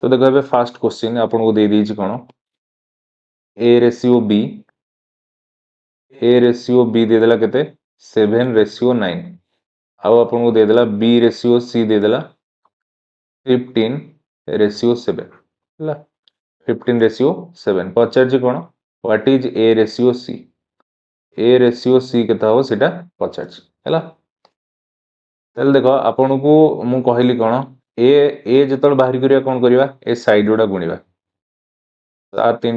तो देखो ए fast question आपको दे दीजिए कौन ए रेशियो बी देदेला केते 7:9 आउ आपको देदेला बी रेशियो सी देदेला 15:7 है 15:7 पचार कौन what is a ratio C केता हो सीटा पचार है देख आपन को मु कहली कौन ए जो बाहर करिया कौन करवा ए साइड गुड़ा गुणिबा 7 ×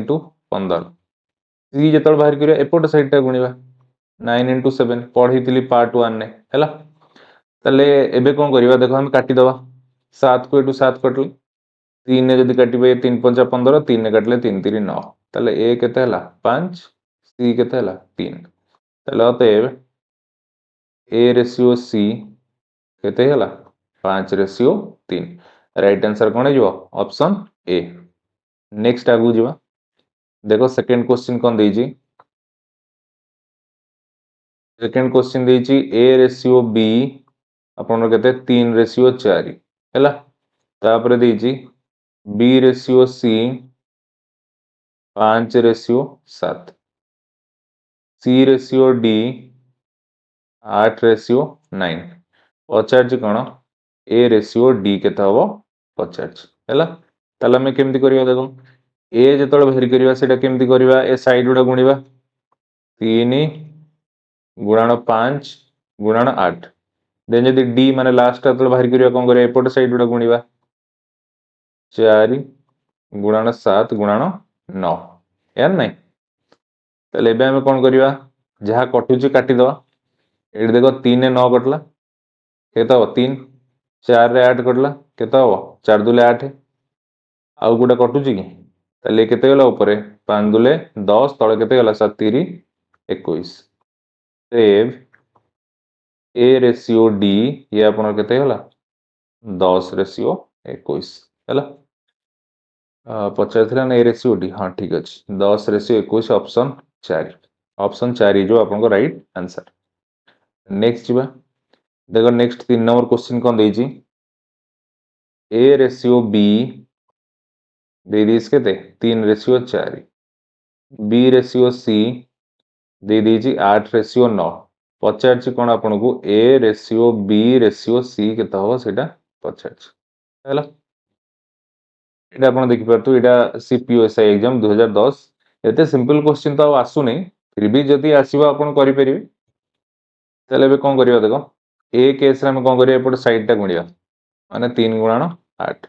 15 सी जो बाहर करिया एपट साइड टा गुणिबा 9 × 7 पढ़ी पार्ट 1 ने हैला तले एबे कौन करवा देखो हम काटी दवा 7 को 7 कटले 3 ने जदी काटिबे 3 × 5 = 15 3 ने काटले 3 × 3 = 9 तले ए केते हला 5 सी केते हला 3 तले अतएव ए रेशियो सी केते हला 5:3 राइट आंसर कौन है ऑप्शन ए। नेक्स्ट आगु जीवा देखो सेकंड क्वेश्चन कौन देजी सेकंड क्वेश्चन देजी ए रेशियो बी अपन केते 3:4 हैला तापर देजी B ratio C 5:7 C ratio D 8:9 पचार कौन ए रेशियो डी केते हबो पचार हैला ताले हमें केमती करिया देखो ए जो बाहर करवा सेटा केमती करवा ए साइड गुड़ा गुणिबा 3 गुणाण 5 गुणाण 8 देन जदी डी माने लास्ट जो बाहर करवा कौन करवा एपट साइड गुड़ा गुणिबा 4 गुणाण 7 गुणाण 9 यार नहीं ताले एबे हमें कौन करवा जहाँ कटुची काटिदवा ये देखो 3 ने 9 कटला केता हो 3 4 रे 8 कटला केता हो 4 2 8 आउ गुड़ा कटुची कि ताले केते गला ऊपर 5 2 10 तळे केते गला 7 3 21 सेव ए रेशियो डी ये अपन केते गला 10:21 हैला पचार ना ए रेशियो डी हाँ ठीक अच्छे 10:21 ऑप्शन 4 जो आपन राइट आंसर। नेक्स्ट जीवा देखो नेक्स्ट 3 नंबर क्वेश्चन कौन देजी ए रेशियो बी दे दीस केते 3:4 बी रेशियो सी दे दीजी 8:9 पचार कौन आपन को A ratio B ratio C केता हो सेटा पचार हैला एटा आपण देखि परतु एटा सीपीओएसआई एग्जाम 2010 एते सिंपल क्वेश्चन तो आसु नै फिर भी जदी आसीबा आपण करि परिबे तले बे कोन करियो देखो ए केस रे हम कोन करियो एपट साइड टा गुणिया माने 3 गुणाण 8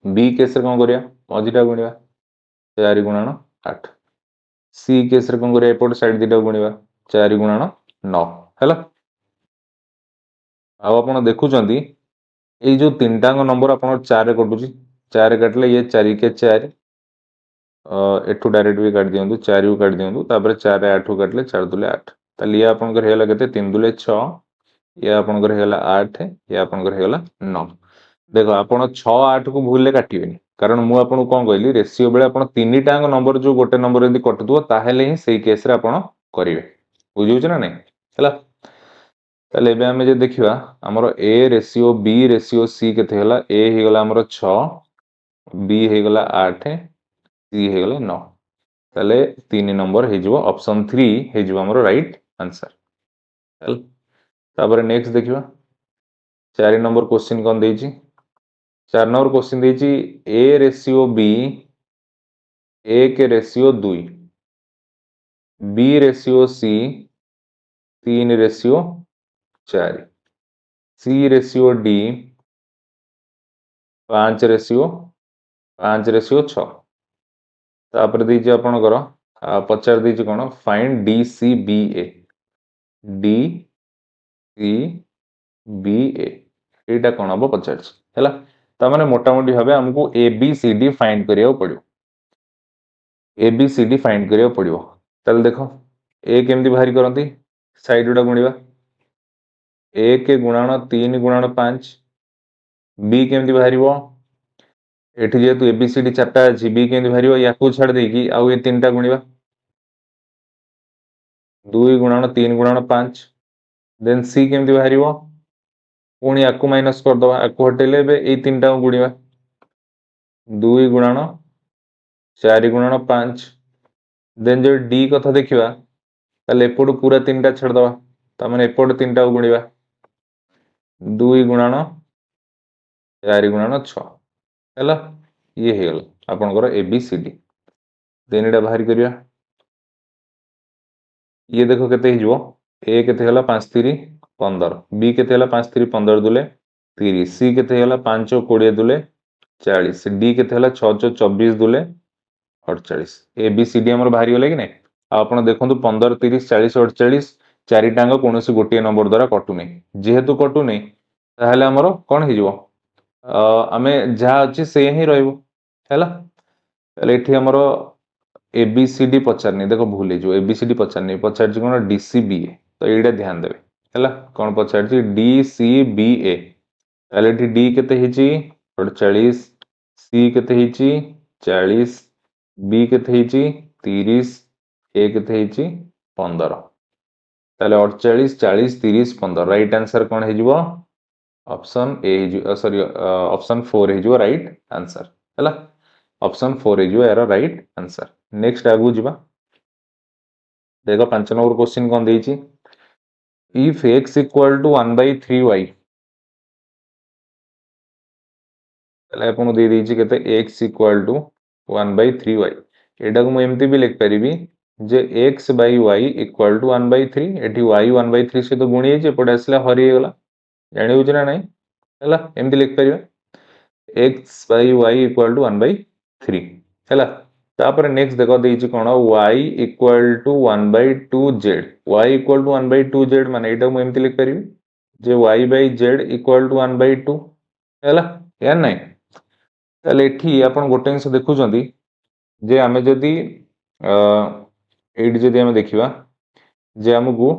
बी केस रे कोन करिया मझिटा गुणिया 4 गुणाण 8 सी केस रे कोन करिया एपट साइड दिटा गुणिया 4 गुणाण 9 हैला आ आपण देखुचंदी ए जो तीनटा नंबर आपण 4 रे कटुची 4 काटले ये 4 के 4 एठू डायरेक्ट भी काट दियंतु 4 को काट दियंतु तापर 4 8 को काटले 4 2 8 ताले ये आपन कर हेला केते 3 2 6 ये आपन कर हेला 8 ये आपन कर हेला 9 देखो आपन 6 8 को भूल ले काटिबेनी कारण मु आपन कोन कहली रेशियो बेले आपन तीनटा नंबर जो गोटे नंबर यदि कटुतो ताहेले ही सेही केस रे आपन करिवे बुझियो ना नहीं हला ताले बे हमें जे देखिबा हमर a ratio B ratio c केते हला ए हे गला हमर 6 बी हे गला 8 सी हे गला 9 ताले 3 नंबर हे जिवो ऑप्शन 3 हे जिवो हमर राइट आंसर चल तापर नेक्स्ट देखिबा 4 नंबर क्वेश्चन कोन देछि 4 नंबर क्वेश्चन देछि ए रेशियो बी ए के ratio 2 b ratio c 3:4 c ratio d 5:6 तापर दीजिए आपनकर पचार दीजिए कौन find d c b a d c b एटा कौन हम पचार है ताने मोटामोटी भाव आमको a B C d find करिया पड़ो a B C d find करिया पड़ो ताले देखो ए केमती बाहरी करती साइड गुड़ा गुणिबा 1 गुणाण 3 गुणाण 5 बी केमती बाहर एठी जेतु एबीसीडी चारटा अछि बी केमती बाहर या छाड़ देकी आउ ये तीनटा गुणिबा 2 गुणाण 3 गुणाण 5 देन सी केमती बाहर पुणी याकू माइनस कर दवा याकू हटेले बे ए तीनटा गुणिबा 2 गुणाण 4 गुणाण 5 देन जो डी कथा देखिबा ताले एपटू पूरा 3टा छाड़दवा तामाने एपट 3टा गुणिबा 2 गुणाण 4 गुणाण 6 हैला ये हे गला आपनकर एबीसीडी देन एटा बाहर करिया ये देखो केते हिजो ए केते हला 5 3 15 बी केते हला 5 3 15 दुले 30 सी केते हला 5 20 दुले 40 डी केते हला 6 24 Dhule 48 A B C D हमर बाहरी गले कि नै आपण देखंतु 15 30 40 48 चारि टांग कोनोसी गोटे नंबर द्वारा कटु नै जेहेतु कटु नै ताहले हमर कोन हिजो आमे जहा अछि से ही रहइबो हैला ताले एठी हमर एबीसीडी पचारनी देखो भूल जो एबीसीडी पचारनी पचार कौन डीसीबीए तो ये ध्यान देवे है कौन पचार डीसीबीए ताले डी केते 48 सी केते 40 बी केते 30 ए केते 15 ताले 48 40 30 15 राइट आंसर कौन है ऑप्शन ए सॉरी ऑप्शन 4 है राइट आंसर है ऑप्शन 4 है यार राइट आंसर नेक्स्ट आगु जीवा देखो 5 नंबर क्वेश्चन कौन देइछि if x equal to 1/3y तले आपण दे देइछि केते x इक्वल टू 1/3y एटा को म एमती भी लिख परिबी जे x by y equal to 1/3 एठी y 1/3 से तो गुणी जे पड आसला हरि गेला जानि होछ ना नहीं हला एमती लिख परिबा x by y equal to 1/3 हला तापर नेक्स्ट देखो देइछि कोन y equal to 1/2z y equal to 1/2z माने एटा म एमती लिख परिबी जे y by z equal to 1/2 हला या नहीं ताले एठी आपण गोटे जिंस देखुचंदी जे आमे जदी एडी जदी आमे देखिबा जे हमकु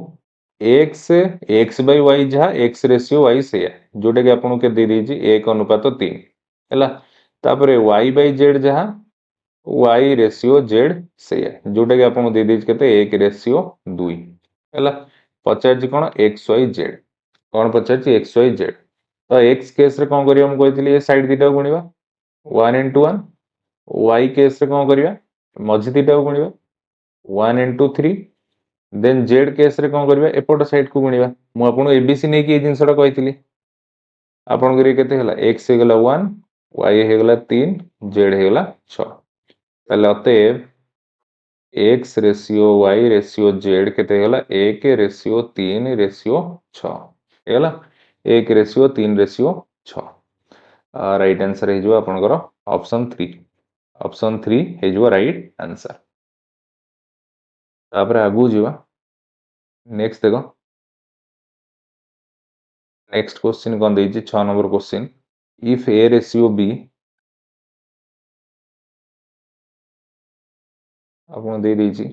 x by y जहा x रेशियो y से जोटे के आपण के दे देछि 1:3 हला तापर y by z जहा y रेशियो z से जोटा कि आपन दे देछि केते 1:2 हला पचार कोन xyz कोन पचार xyz तो x केस रे कोन करिया हम कहितली ए साइड दिटा गुणिबा 1 into 1 y केस रे कोन करिया मझी दिटा गुणिबा 1 into 3 देन z केस रे कोन करिया एपट साइड को गुणिबा मु आपन एबीसी नै कि ए जिंसटा कहितली आपन करिया केते हला x हे गला 1 y हे गला 3 z हे गला 6 ताले अतएव x ratio y ratio z केते गला 1:3:6 हेला 1:3:6 राइट आंसर हे जो आपनकर ऑप्शन 3 हे जो राइट आंसर तापर आगु जीवा नेक्स्ट देखो नेक्स्ट क्वेश्चन कोन देछि 6 number question if a ratio b आपन दे देछि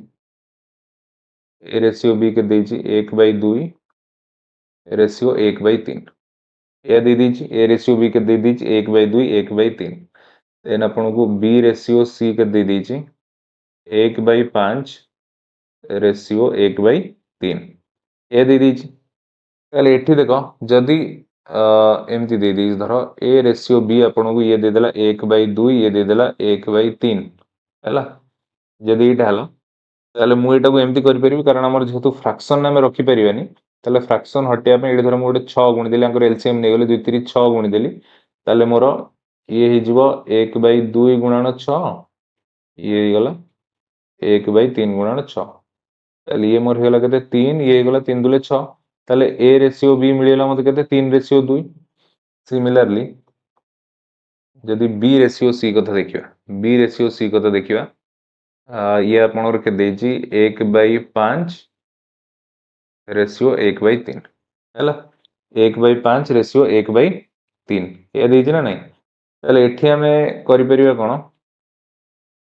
ए रेशियो बी के देछि 1/2 रेशियो 1/3 ए दे देछि ए रेशियो बी के दे देछि 1/2 1/3 देन आपन को बी रेशियो सी के दे देछि 1/5 रेशियो 1/3 ए दे देछि ताले एठी देखो जदी एमती दे देछि धरो ए रेशियो बी आपन को ये दे देला 1/2 ये दे देला 1/3 हैला जदी इटा हला ताले मु एटा को एमती करि परिबी कारण हमर जेतु फ्रैक्शन नामे रखि परिबानी ताले फ्रैक्शन हटिया पे एडी धर मु गोटे 6 गुणी देली अंकर एलसीएम नै गेले 2 3 6 गुणी देली ताले मोर ये हे जिवो 1/2 गुणन 6 ये हे गला 1/3 गुणन 6 ताले ये मोर हे गला केते 3 ये हे गला 3 दुले 6 ताले ए रेशियो बी मिलेला मते केते 3:2 सिमिलरली जदी बी रेशियो सी कथा देखिबा बी रेशियो सी कथा देखिबा ये आपनर के देछि 1/5 रेशियो 1/3 हैला 1/5 रेशियो 1/3 ये देछि ना नहीं ताले एठी हमें करि परिबा कोन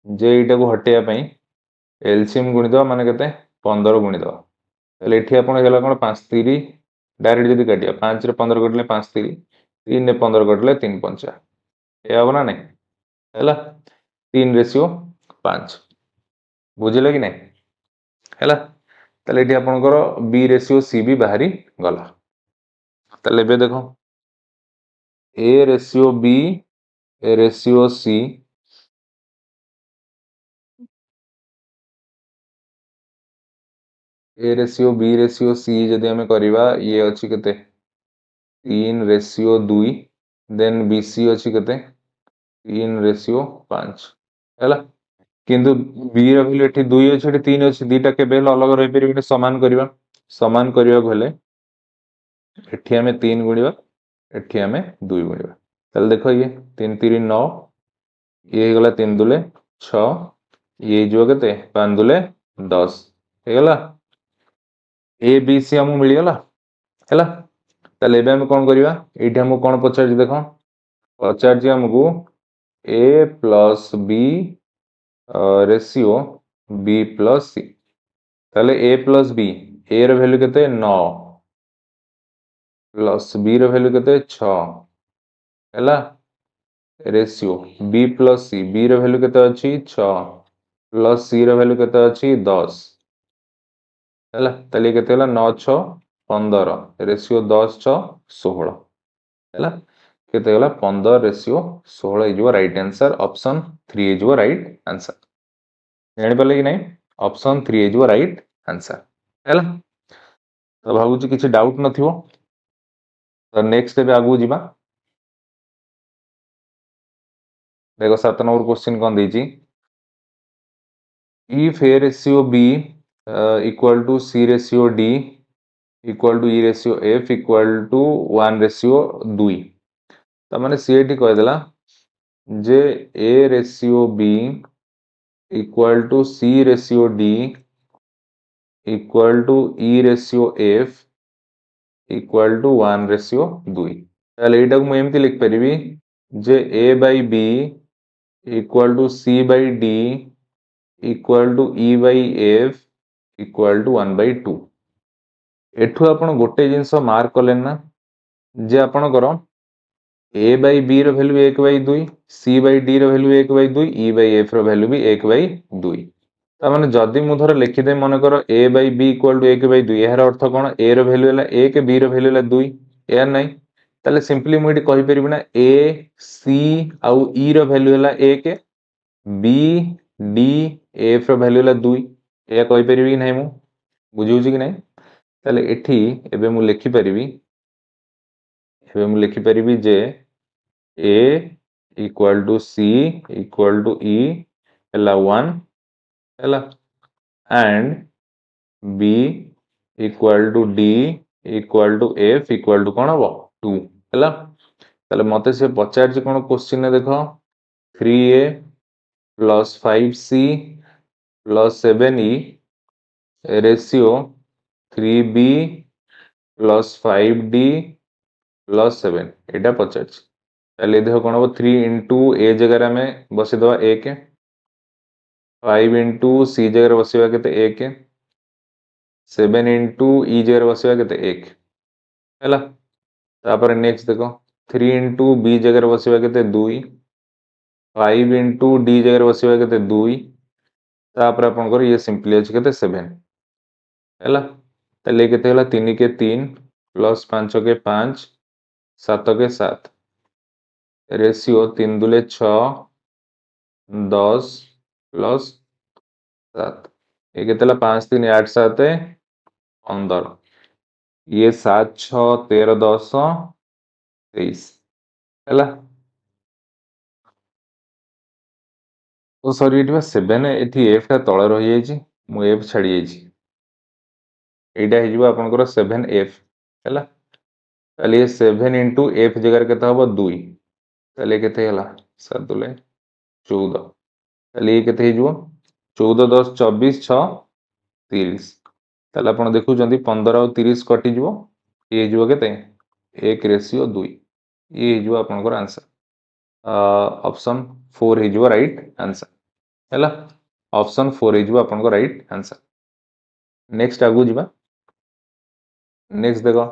जे एटा को हटिया पई एलसीएम गुणी दो माने केते 15 गुणी दो ताले एठी आपन गेला कोन 5 3 डायरेक्ट जदी काटिया 5 रे 15 कटले 5 3 3 रे 15 कटले 3 5 ए आबो ना नहीं हैला 3:5 बुझिले कि नहीं हैला ताले एठी आपनकर बी रेशियो सी भी बाहरी गला ताले बे देखो a ratio b a ratio c a ratio B ratio c जदि आम करवा ये अच्छी केते 3:2 देन बी सी अच्छी केते 3:5 है किंतु बी रैल्यू ये 2 अच्छे 3 अच्छे दीटा के अलग रही पारे सामान करवा सामान करने को हेले एठी आमे 3 गुणिबा एठी आमे 2 गुणिबा ताले देखो ये 3 3 9 ये गला 3 दुले 6 ये जो केते 5 दुले 10 हे गला ए बी सी हमु मिल गला हैला ताले एबे हम कोन करबा एठी हम कोन पचार देखो पचार हमकु A plus B ratio B plus C ताले ए प्लस बी ए रो वैल्यू केते 9 प्लस बी रो वैल्यू केते 6 हैला ratio B plus C B रो वैल्यू केते अछि 6 प्लस सी रो वैल्यू केते अछि 10 हैला ताले केते हला 9 6 15 रेशियो 10 6 16 हैला केते हला 15 ratio 16 is your right answer option 3 is your right answer जानि पाले कि नहीं option 3 is your right answer हैला तो भाबुची किछि डाउट नथिवो तो नेक्स्ट एबे आगु जिबा देखो 7 नंबर क्वेश्चन कोन देछि if a ratio b equal to c ratio d equal to e ratio f equal to 1 ratio 2 तो माने सी एटी कह देला जे a ratio b equal to c ratio d equal to e ratio f equal to 1 ratio 2 ताले एटा को मैं एमती लिख परिबी जे a by b equal to c by d equal to e by f equal to 1 by 2 एठु आपण गोटे जिंस mark कलेन ना जे आपण करो a by b रो value 1 by 2 c by d रो value 1 by 2 e by f रो वैल्यू भी 1 by 2 ता माने जदी मु धर लिखि दे मन करो a by b equal to 1 by 2 एहर अर्थ कोन a रो वैल्यू हला 1 b रो वैल्यू हला 2 या नहीं ताले सिंपली मु इटी कहि परिबि ना a c आउ e रो वैल्यू हला 1 b d f रो वैल्यू हला 2 या कहि परिबि कि नहीं मु बुझिउछि कि नहीं ताले एठी एबे मु लिखि परिबि एबे मु लिखि परिबि जे a equal to c equal to e हला 1 हला and b equal to d equal to f equal to कोन हबो 2 हला ताले मते से पचार जे कोन क्वेश्चन ने देखो 3a plus 5c plus 7e ratio 3b plus 5d plus 7 एटा पचार ताले देखो कोन हबो 3 into a जगह में बसे दवा 1 5 into c जगह बसेवा केते 1 7 into e जगह बसेवा केते 1 हैला तापर नेक्स्ट देखो 3 into b जगह बसेवा केते 2 5 into d जगह बसेवा केते 2 तापर अपन कर ये सिंपली अछि केते 7 हैला ताले केते होला 3 के 3 प्लस 5 के 5 7 के 7 रेशियो 3 दुले 6 10 प्लस 7 ये केते होला 5 3 8 7 15 ये 7 6 13 10 23 हैला तो सॉरी एठी 7 एठी f टा तळे रहि जाई छी मु f छाडी जाई छी एटा हे जिवो आपनकर 7f हैला ताले 7 into f जगह केते हबो 2 ताले केते हला 7 दुले 14 ताले ये केते हे जिवो 14 10 24 6 30 ताले आपण देखु जंदी 15 और 30 कटि जिवो ये जिवो केते 1 रेशियो 2 ये जिवो आपनकर आंसर ऑप्शन 4 हे जिवो राइट आंसर हैला ऑप्शन 4 हे जिवो आपनकर राइट आंसर नेक्स्ट आगु जिबा नेक्स्ट देखो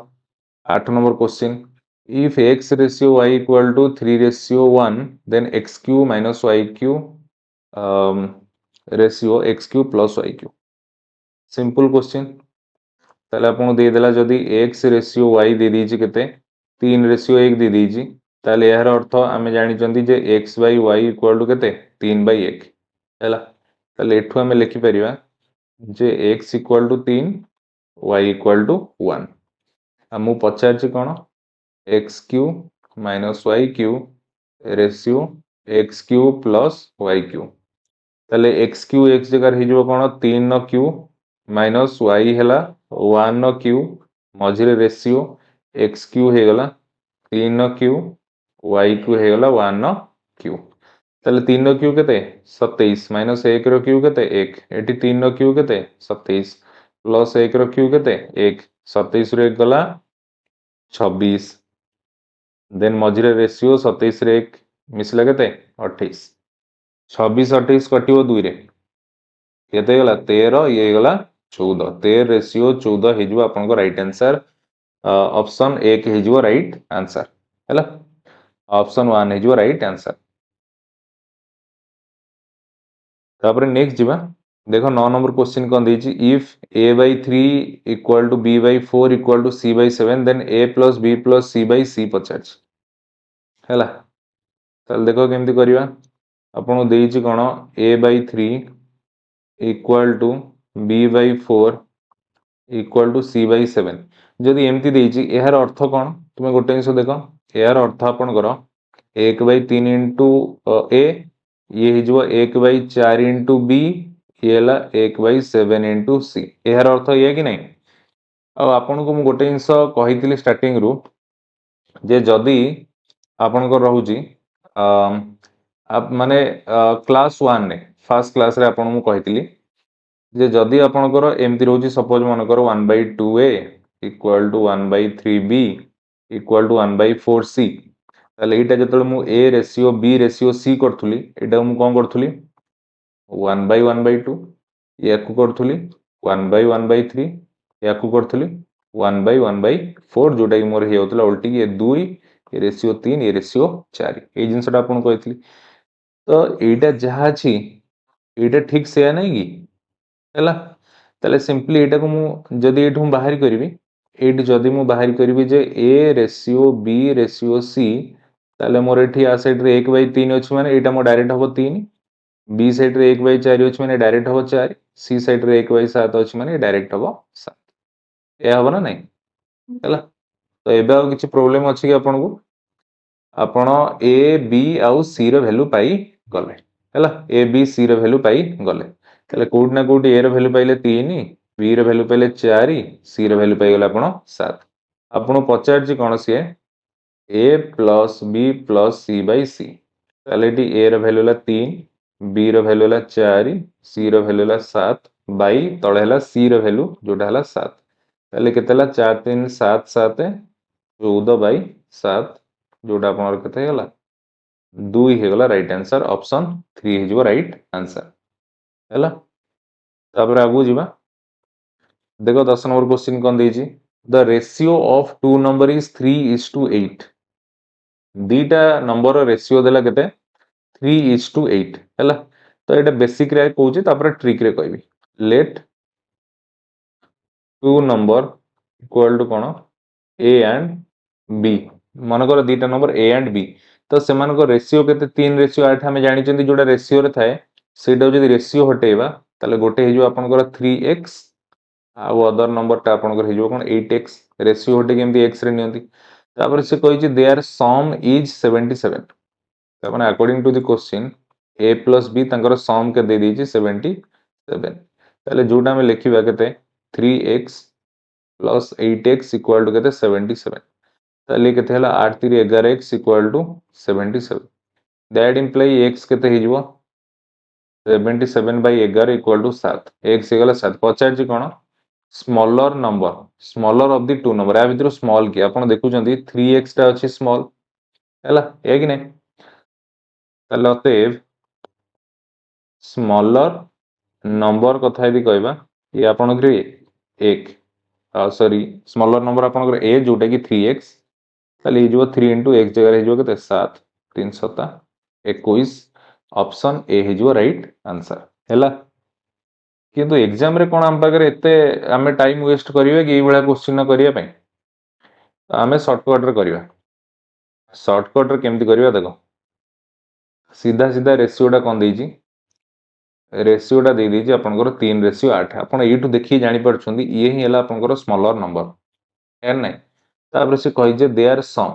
8 number question if x ratio y equal to 3 ratio 1 then x cube minus y cube ratio x cube plus y cube simple question ताले आपन दे देला जदी x ratio y दे दीची केते 3 ratio 1 दे दीची ताले यार अर्थ आमे जानि चंदी जे x by y equal to केते 3 by 1 हैला ताले एठु आमे लिखि परिबा जे x equal to 3 y equal to 1 आ मु पचारछि कोन x cube minus y cube ratio x cube plus y cube ताले x क्यूब x जगह हे जो कोन 3 न क्यूब माइनस y हैला 1 न क्यूब मझिरे रेशियो x क्यूब हे गला 3 न क्यूब y क्यूब हे गला 1 न क्यूब ताले 3 न क्यूब केते 27 माइनस 1 रो क्यूब केते 1 एटी 3 न क्यूब केते 27 प्लस 1 रो क्यूब केते 1 27 रो 1 गला 26 देन मझिरे रेशियो 27 रे 1 मिसला केते 28 26 28 कटिबो 2 रे केते गला 13 ये गला 14 13 रेशियो 14 हे जो आपन को राइट आंसर ऑप्शन 1 हे जो राइट आंसर हैला ऑप्शन 1 हे जो राइट आंसर तापर नेक्स्ट जीवा देखो 9 नंबर क्वेश्चन कोन देछि if a/3 equal to b/4 equal to c/7 then a + b + c/c पचारछि हैला ताल देखो केमती करिवा आपन देछि कोन a/3 equal to b/4 equal to c/7 जदि एमती देछि एहार अर्थ कोन तुमे गोटे जिंस देखो एहार अर्थ आपन करो 1/3 इंटू a ये हे जो 1/4 इंटू b ये हला 1/7 इंटू c एहार अर्थ ये कि नहीं अब आपन को मु गोटे जिंस कहितली स्टार्टिंग रु जे जदि आपन को रहउजी आप माने क्लास 1 ने फर्स्ट क्लास रे आपन मु कहितली जे जदि आपन को एमती रहउजी सपोज मन करो 1/2a equal to 1/3b equal to 1/4c ताले एटा जतले मु a ratio b ratio c करथुली एटा मु कोन करथुली 1/1/2 याकू करथुली 1/1/3 याकू करथुली 1/1/4 जोटा कि मोर हे होतला उल्टी ये 2 ये रेशियो 3 ये रेशियो 4 ए जिंसटा आपन कहथली तो एटा जहा छी एटा ठीक से नहीं कि हैला ताले सिंपली एटा को मु जदी एठू बाहर करबी एट जदी मु बाहर करबी जे a ratio b ratio c ताले मोर एठी आ साइड रे 1/3 अछि माने एटा मो डायरेक्ट हबो 3 b साइड रे 1/4 अछि माने डायरेक्ट हबो 4 c साइड रे 1/7 अछि माने डायरेक्ट हबो 7 ए हबो ना नहीं हैला तो एबे आ किछि प्रॉब्लम अछि कि आपन को आपण ए बी आउ सी रो वैल्यू पाई गले हैला ए बी सी रो वैल्यू पाई गले तले कोड ना कोड ए रो वैल्यू पाइले 3 बी रो वैल्यू पाइले 4 सी रो वैल्यू पाई गले आपण 7 आपण पचार जी कोन सी a plus b plus c by c तले डी ए रो वैल्यू ला 3 बी रो वैल्यू ला 4 सी रो वैल्यू ला 7 बाई तळे हला सी रो वैल्यू जोटा हला 7 तले केतेला 4 3 7 7 14 बाई 7 जोटा आपनर केते गला 2 हे गला राइट आंसर ऑप्शन 3 हे जो राइट आंसर हैला तापर आगु जीवा देखो 10 नंबर क्वेश्चन कोन देछि the ratio of two number is 3:8 दीटा नंबर रेशियो देला केते 3:8 हैला तो एटा बेसिक रे कहूची तापर ट्रिक रे कहबी let two number equal to कोन a एंड b मन कर दीटा नंबर a एंड b तो सेमान को रेशियो केते 3:8 हम जानि चंदी जोटा रेशियो रे थाए सेटा जदी रेशियो हटेबा ताले गोटे हे जो आपन कर 3x आ अदर नंबर ता आपन कर हे जो कोन 8x रेशियो हटे केमती x रे नियंती तापर से कहि जे देयर सम इज 77 त माने according to the question a प्लस b तंकर सम के दे दीची 77 ताले जोटा में लिखिबा केते 3x plus 8x equal to केते 77 ताले केते हला 8 3 11x equal to 77 that imply x केते हे जिवो 77 by 11 इक्वल टू 7 x हे गला 7 पचार जी कोन smaller of the two number आ भितर स्मॉल के आपण देखु जंदी 3x टा अछि स्मॉल हैला ए कि नै ताले अतएव स्मॉलर नंबर कथा यदि कहबा ये आपण ग्रे 1 सॉरी स्मॉलर नंबर आपण ग्रे a जोटा कि 3x ताले हे जो 3 into x जगह हे जो केते 7 3 7 21 ऑप्शन ए हे जो राइट आंसर हैला किंतु एग्जाम रे कोन हम पाकर एते हमें टाइम वेस्ट करिवे कि एबळा क्वेश्चन करिया पई हमें शॉर्टकट रे करिवा शॉर्टकट रे केमति करिवा देखो सीधा सीधा रेशियो टा कोन देजी रेसीओटा दे दीजिए आपनकर 3:8 आपण एठू देखि जानि परछंदी ये ही हला आपनकर स्मॉलर नंबर है नै तापर से कहि जे दे आर सम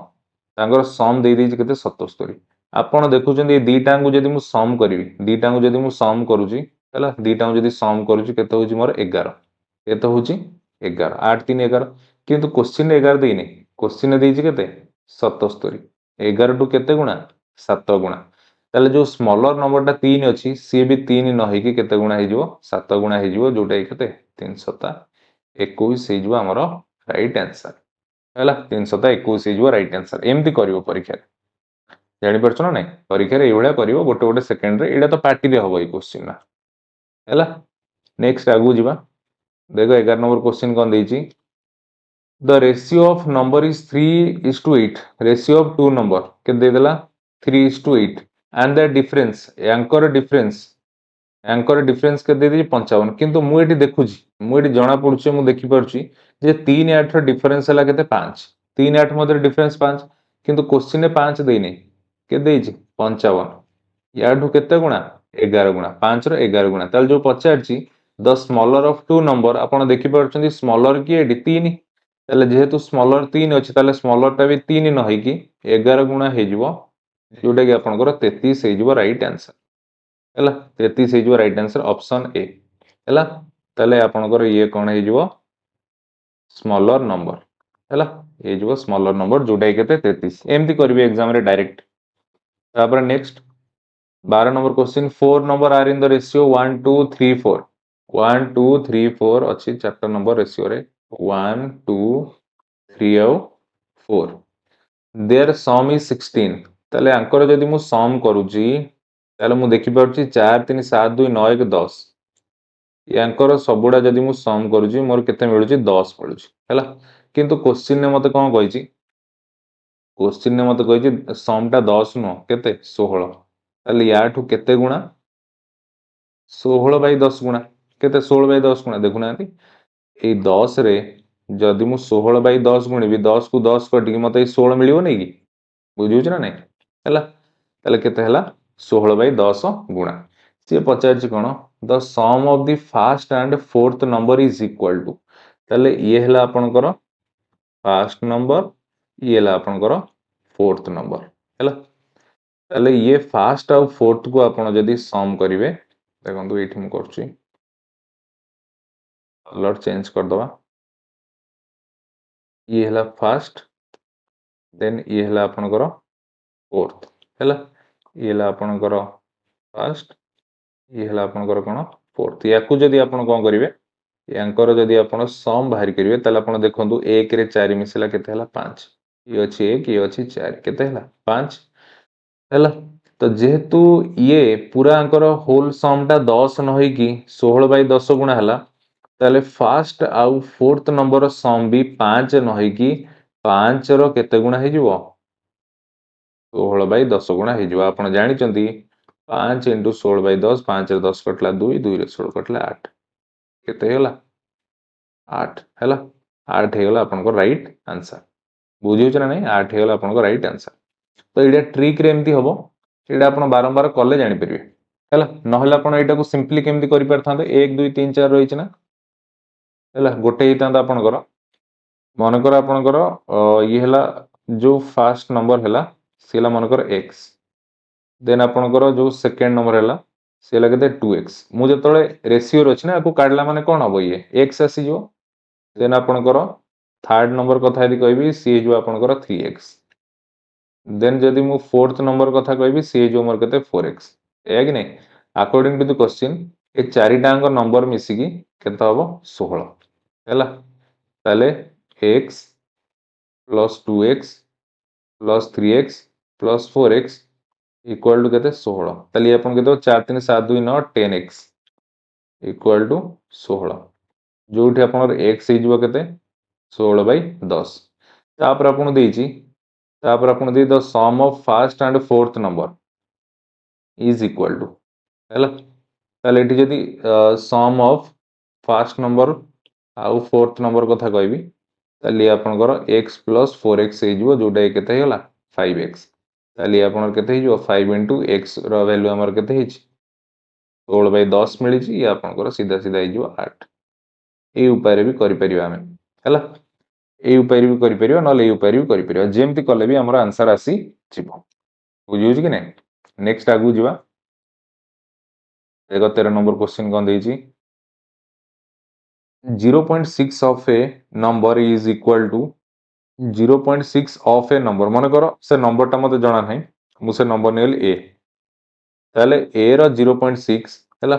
तांगर सम दे दीजिए केते 77 आपण देखुचंदी ए दीटा को जदी मु सम करबी दीटा को जदी मु सम करूची हला दीटा को जदी सम करूची केते होची मोर 11 केते होची 11 8 3 11 किंतु क्वेश्चन 11 देइनी क्वेश्चन देइची केते 77 11 टू केते गुणा 7 गुणा ताले जो स्मॉलर नंबर टा 3 अछि सी भी 3 न होई कि केते गुणा हे जिवो 7 गुणा हे जिवो जोटा केते 321 हे जिवो हमर राइट आंसर हला 321 हे जिवो राइट आंसर एमती करिवो परीक्षा जानि परछो ना नै परीक्षा रे एभळ्या करिवो गोटे गोटे सेकंड रे एडा तो पार्टी रे हबो ए क्वेश्चन ना हला नेक्स्ट आगु जिबा देखो 11 नंबर क्वेश्चन कोन देइची the ratio of number is 3:8 ratio of two number के दे देला 3:8 एंड द डिफरेंस एंकर डिफरेंस के दे दी 55 किंतु मु एटी देखुची मु एटी जणा पडुची मु देखि परची जे 3 8 रो डिफरेंस हला केते 5 3 8 मध्ये डिफरेंस 5 किंतु क्वेश्चन ने 5 देइनी के देइची 55 याठू केते गुणा 11 गुणा 5 रो 11 गुणा ताल जो पचारची the smaller of two number आपण देखि परछंती स्मॉलर की एटी 3 ताले जेहेतु स्मॉलर 3 अछि ताले स्मॉलर टा भी 3 न होई कि 11 गुणा हे जिवो जोटा कि आपनकर 33 हे जिवो राइट आंसर हला 33 हे जिवो राइट आंसर ऑप्शन ए हला ताले आपनकर ये कोन हे जिवो स्मॉलर नंबर हला ये जिवो स्मॉलर नंबर जोटा कि केते 33 एमती करबे एग्जाम रे डायरेक्ट तापर next 12 number question 4 number are in the ratio 1 2 3 4 1 2 3 4 अछि चैप्टर नंबर रेशियो रे 1 2 3 और 4 देयर सम इज 16 ताले आंकर जदी मु सम करूची ताले मु देखि परची 4 3 7 2 9 1 10 यांकर सबुडा जदी मु सम करूची मोर केते मिलुची 10 मिलुची हैला किंतु क्वेश्चन ने मते कोन कहिची क्वेश्चन ने मते कहिची सम टा 10 नो केते 16 ताले याठू केते गुणा 16/10 गुणा केते 16/10 गुणा देखु नांती ए 10 रे जदी मु 16/10 गुणिबी 10 को 10 कटिकी मते 16 मिलिबो नै कि बुझिउछ ना नै हैला ताले केते हैला 16/10 गुणा से पचारछि कोन the sum of the first and fourth number is equal to ताले ये हैला आपनकर फर्स्ट नंबर ये हैला आपनकर फोर्थ नंबर हैला ताले ये फर्स्ट और फोर्थ को आपण जदी सम करिवे देखंतु एठी मु करछि कलर चेंज कर दवा ये हैला फर्स्ट देन ये हैला आपनकर फोर्थ हैला ये हैला आपनकर फर्स्ट ये हैला आपनकर कोन फोर्थ याकू जदी आपण कोन करिवे यांकर जदी आपण सम बाहर करिवे ताले आपण देखंतु 1 रे 4 मिसला केते हैला 5 ये अछि 1 ये अछि 4 केते हैला 5 हैला तो जेहेतु ये पूरा अंकर होल सम टा 10 न होई कि 16/10 गुणा हैला ताले फर्स्ट आउ फोर्थ नंबर सम भी 5 न होई कि 5 रो केते गुणा हे जिवो 16/10 गुणा हे जिवो आपण जानि चंती 5 * 16/10 5 रे 10 कटला 2 2 रे 16 कटला 8 केते होला 8 हैला 8 हे होला आपण को राइट आंसर बुझिउ छ ना नै 8 हे होला आपण को राइट आंसर तो एटा ट्रिक रे एमती हबो एटा आपण बारंबार कले जानि परिबे हैला न होला आपण एटा को सिंपली केमती करि परथांते 1 2 3 4 रहिछ ना हैला गोटे हितांत आपण कर मन कर आपण कर ये हैला जो फर्स्ट नंबर हैला सेला मन कर x देन आपण कर जो सेकंड नंबर हैला सेला केते 2x मु जतळे रेशियो रछि ना को काडला माने कोन हबो ये x आसी जो देन आपण कर थर्ड नंबर कथा यदि कहबी सी जो आपण कर 3x देन जदि मु फोर्थ नंबर कथा कहबी सी जो मोर केते 4x ए कि नै अकॉर्डिंग टू द क्वेश्चन ए चारिटांग नंबर मिसी की केते हबो 16 हैला ताले x plus 2x plus 3x plus 4x equal to केते 16 ताले आपण केते 4 3 7 2 9 10x इक्वल टू 16 जोठी आपण x हे जिवो केते 16/10 तापर आपण देइची तापर आपण दे the sum of first and fourth number is equal to हैला ताले एठी जदी सम ऑफ फर्स्ट नंबर आउ फोर्थ नंबर कथा कहबी ताली आपनकर x + 4x हे जिवो जोटा केते हेला 5x ताली आपनकर केते हे जिवो 5 * x रो वैल्यू हमर केते हेछि 16/10 मिली ये आपनकर सीधा सीधा हो 8 ए उपाय भी करि परिबा हमें हैला ए उपाय भी करि परिबा नले ए उपाय भी करि परिबा जेमति कले भी हमर आंसर आसी जिवो बुझियो कि नै नेक्स्ट आगु जिवा देखो 13 नंबर क्वेश्चन कोन देछि 0.6 of a number is equal to 0.6 of a number मन कर से नंबर टा मते जणा नै मु से नंबर नेल a ताले a रो 0.6 हैला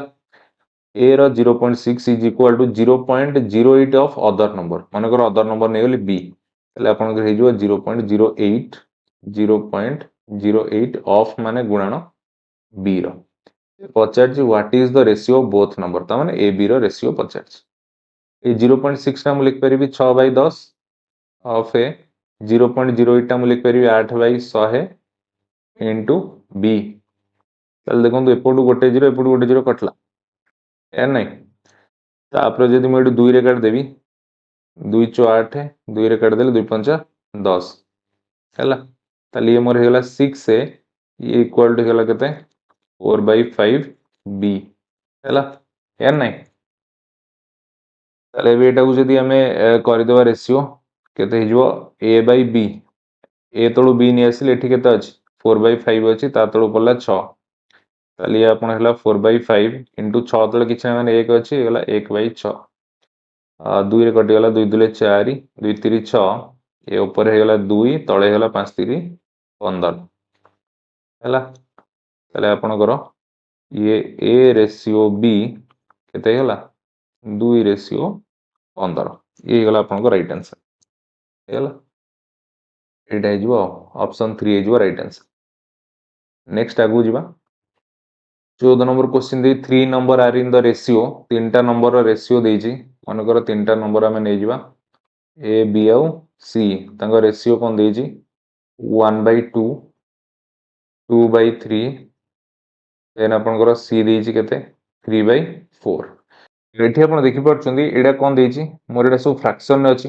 a row 0.6 is equal to 0.08 of other number मन कर other number नेल b ताले आपन के हे जो 0.08 0.08 of माने गुणन b रो पचार what is the ratio of both number ता माने a b रो रेशियो पचार ये 0.6 टा मु लिख परिबी 6/10 ऑफ ए 0.08 टा मु लिख परिबी 8/100 इनटू b ताले देखंतु एपटू गोटे 0 एपटू गोटे 0 कटला या नहीं तापर जदि मु एटू 2 रे काट देबी 2 * 8 2 रे काट देले 2 * 5 10 हैला ताले ये मोर हेला 6 ए ये इक्वल टू हेला केते 4/5 b हैला या नहीं ताले एटा को जदि हमें करि देबा रेशियो केते हिजो a/b ए तळु b नि आसिले एठी केते अछि 4/5 अछि ता तळु पडला 6 ताले ये आपण हेला 4/5 इनटू 6 तळे किछ माने 1 अछि हेला 1/6 2 रे कटि गला 2 दुले 4 2 3 6 ए ऊपर हे गला 2 तळे हेला 5 3 15 हैला ताले आपण करो ये a रेशियो b केते हेला 2 रेशियो 15 ये गला आपण को राइट आंसर हेला एटा हे जिवो ऑप्शन 3 हे जिवो राइट आंसर नेक्स्ट आगु जिबा 14 नंबर क्वेश्चन दे 3 number are in the ratio तीनटा नंबर रेशियो देजी मन कर तीनटा नंबर हमें नै जिबा a b और c तांको रेशियो कोन देजी 1/2 2/3 देन आपण कर c देजी केते 3/4 एठी आपण देखि परछुंदी एडा कोन देजी मोर एडा सब फ्रैक्शन ने अछि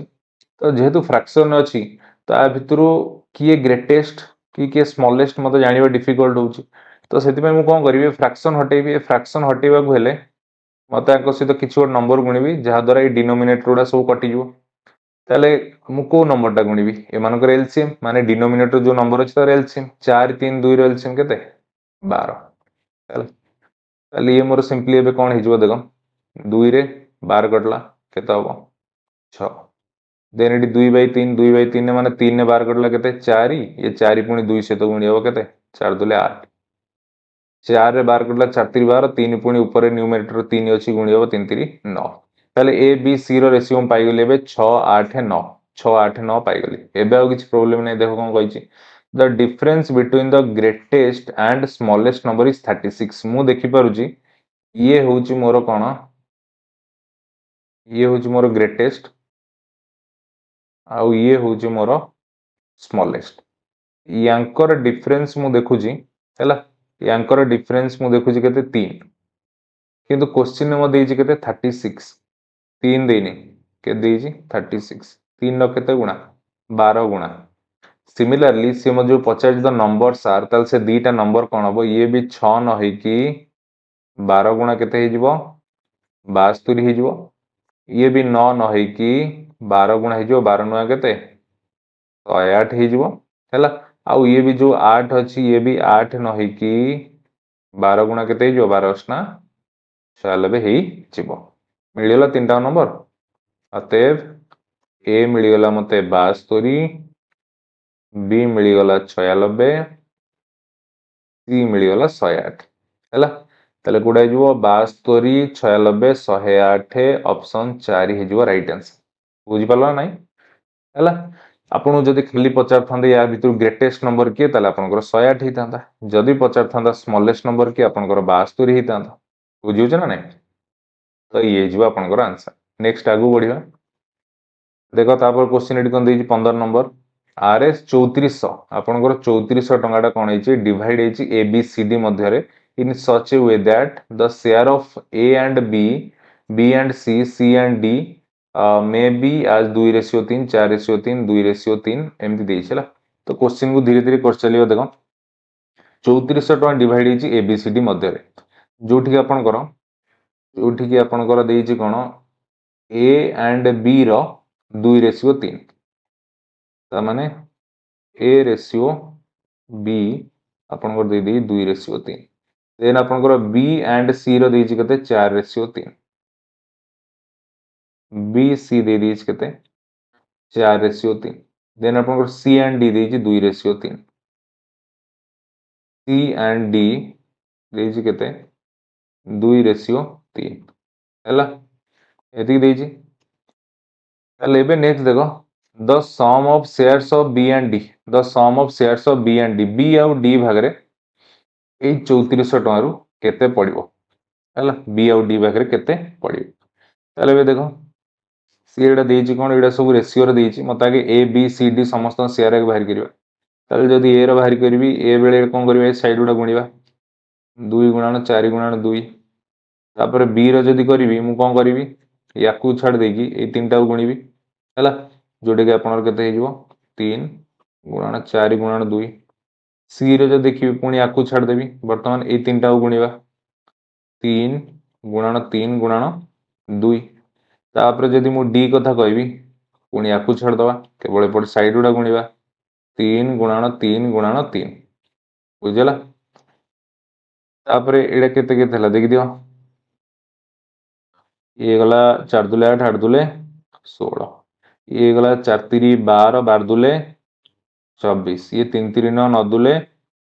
तो जेहेतु फ्रैक्शन ने अछि ता भितरु किए ग्रेटेस्ट कि स्मॉलेस्ट मते जानिबा डिफिकल्ट होउची तो सेति मु कोन करिवे फ्रैक्शन हटेबी फ्रैक्शन हटेबा को हेले मते आको सहित किछि और नंबर गुणिबी जहा द्वारा ए डिनोमिनेटर उडा सब कटि जिवो ताले मु को नंबर टा गुणिबी ए मानकर एलसीएम माने डिनोमिनेटर जो नंबर अछि तार एलसीएम 4 3 2 रो एलसीएम केते 12 ताले ताले ये मोर सिंपली एबे कोन हिजबो देखो 2 रे 12 कटला केते हबो 6 देन एटी 2/3 माने 3 ने 12 कटला केते 4 ये 4 पुनी 2 से तो गुणी हबो केते 4 दुले 8 4 रे 12 कटला 4 3 12 3 पुनी ऊपर न्यूमरेटर 3 अछि गुणी हबो 3 3 9 ताले A B C row ratio हम पाई गले बे 6 8 9 6 8 9 पाई गली एबे आ किछ प्रॉब्लम नै देखो कोन कहिछि the difference between the greatest and smallest number is 36 मु देखि पारुछि ये होउछि मोर कोन ये होउछि मोर ग्रेटेस्ट आउ ये होउछि मोर स्मॉलेस्ट यांकर डिफरेंस मु देखुछि हैला यांकर डिफरेंस मु देखुछि केते 3 किंतु क्वेश्चन में मो देछि केते 36 3 देनी के देछि 36 3 नो केते गुणा 12 गुणा सिमिलरली से मो जो 50 द नंबर्स आर तल से दीटा नंबर कोन हबो ये भी 6 न होई कि 12 गुणा केते हे जिवो 72 हे जिवो ये भी 9 न होई कि 12 गुणा हे जिवो 12 9 केते 108 हे जिवो हैला आउ ये भी जो 8 अछि ये भी 8 न होई कि 12 गुणा केते हे जिवो 12 ना 96 हे जिवो मिलिला तीनटा नंबर अतएव ए मिलिगला मते 72 बी मिलिगला 96 सी मिलिगला 108 हैला तले कोडा जिवो 72 96 108 ऑप्शन 4 हे जिवो राइट आंसर बुझि पालो नै हैला आपन जदि खाली पचार थांदे या भितर ग्रेटेस्ट नंबर के तले आपनकर 108 हे थांदा जदि पचार थांदा स्मॉलेस्ट नंबर के आपनकर 72 हे थांदा बुझियो छ ना नै तो ये जिवो आपनकर आंसर नेक्स्ट आगु बढ़िया देखो तापर क्वेश्चन एटी कोन देछि 15 नंबर आरएस 3400 आपनकर 3400 टंगाटा कोन हेछि डिवाइड हेछि ए बी सी डी मध्य रे in such a way that the share of A and B and C and D may be as 2:3 4:3 2:3 एमति देछला तो क्वेश्चन को धीरे धीरे कर चलियो देखो 3400 टका डिवाइड हेछि ए बी सी डी मध्य रे जोठी आपणकर जोठी आपणकर देइछि कोन ए एंड बी रो 2:3 ता माने ए रेशियो बी आपणकर दे देइ 2:3 देन आपणकर बी एंड सी रो देइछि कते 4:3 बी सी दे देइछि कते 4:3 देन आपणकर सी एंड डी देइछि 2:3 सी एंड डी देइछि कते 2:3 हैला एति देइछि ताले एबे नेक्स्ट देखो the sum of shares of B and D the sum of shares of B and D B आउ डी भागरे ए 3400 टଙ୍କା रु केते पड़िबो हैला बी आउ डी भागरे केते पड़िबो ताले एबे देखो सी एटा देइछि कोन एटा सब रेशियो रे देइछि मते आगे ए बी सी डी समस्त शेयर के बाहर करिवा ताले जदी ए रो बाहर करबी ए बेले कोन करबा साइड गुडा गुणीबा 2 गुणन 4 गुणन 2 तापर बी रो जदी करबी मु कोन करबी याकू छाड़ देगी ए तीनटा गुणीबी हैला जोटे के आपनर केते हेजिवो 3 गुणन 4 गुणन 2 सी रो जो देखिबी पुणी याकू छाड़ देबी वर्तमान ए तीनटा गुणीबा 3 गुणन 3 गुणन 2 तापर जदी मु डी कथा कहबी पुणी याकू छाड़ दवा केवल एपट साइड गुडा गुणीबा 3 गुणन 3 गुणन 3 बुझला तापर एडा केते केते हला देखि दियो ये गला 4 दुले 8 8 दुले 16 ये गला 4 3 12 12 दुले 24 ये 3 3 9 9 दुले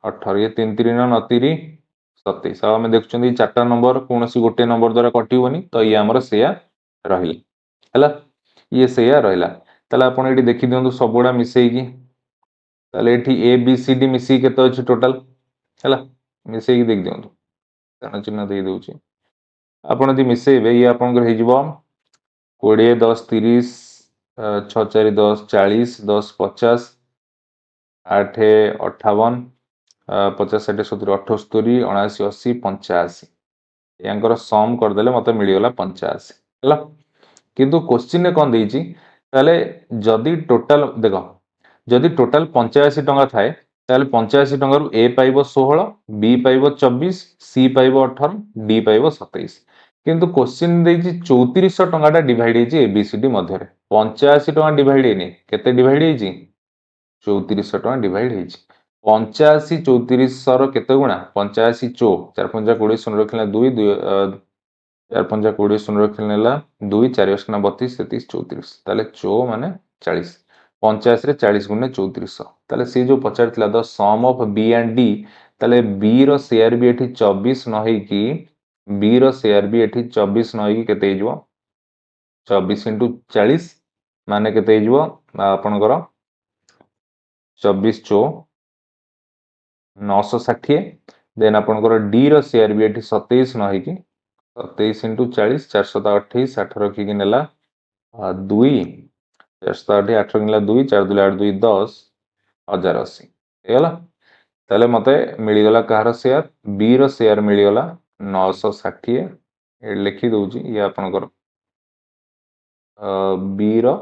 18 ये 3 3 9 9 3 27 आम देखुं चार्टा नंबर कौन गोटे नंबर द्वारा कटिबनी तो ये आमर सेया रहा ये सेया रहा ताले आपण एठी देखि दियंतु सबुडा मिसेकी ताले एठी ए बी सी डी मिसेकी केते अछि टोटल हैला मिसेकी देख दियंतु कारण चिन्ह दे दोछि आपण जदि मिसेबे ये आपनकर हे जिवो 20 10 30 6 4 10 40 10 50 8 58 50 60 70 78 79 80 85 यांकर सम करदेले मते मिलिगला 85 हैला किंतु क्वेश्चन ने कोन देइछि ताले जदि टोटल देखो जदि टोटल 85 टंका थाए ताले 85 टंका रु ए पाइबो 16 बी पाइबो 24 सी पाइबो 18 डी पाइबो 27 किंतु क्वेश्चन देइछि 3400 टंकाटा डिवाइड हेछि एबीसीडी मध्य रे 85 टंका डिवाइड हेनि केते डिवाइड हेछि 3400 टंका डिवाइड हेछि 85 3400 रो केते गुणा 85 चो 4 5 20 शून्य रखिला 2 2 4 5 20 शून्य रखिला 2 4 8 32 33 34 ताले चो माने 40 50 रे 40 गुणे 3400 ताले से जो पचारथिला the sum of B and D ताले बी रो शेयर भी एठी 24 न हेई की बी रो शेयर भी एठी 24 न हेई की केते हेजो 24 * 40 माने केते हेजो आपनकर 24 चो 960 देन आपनकर डी रो शेयर भी एठी 27 न हेई की 27 * 40 428 8 रखी की नेला 2 408 8 रखिला 2 4 2 8 2 10 1080 हेला ताले मते मिली गला कहार शेयर बी रो शेयर मिली गला 960 ए लिखि दोउची ये आपनकर बी रो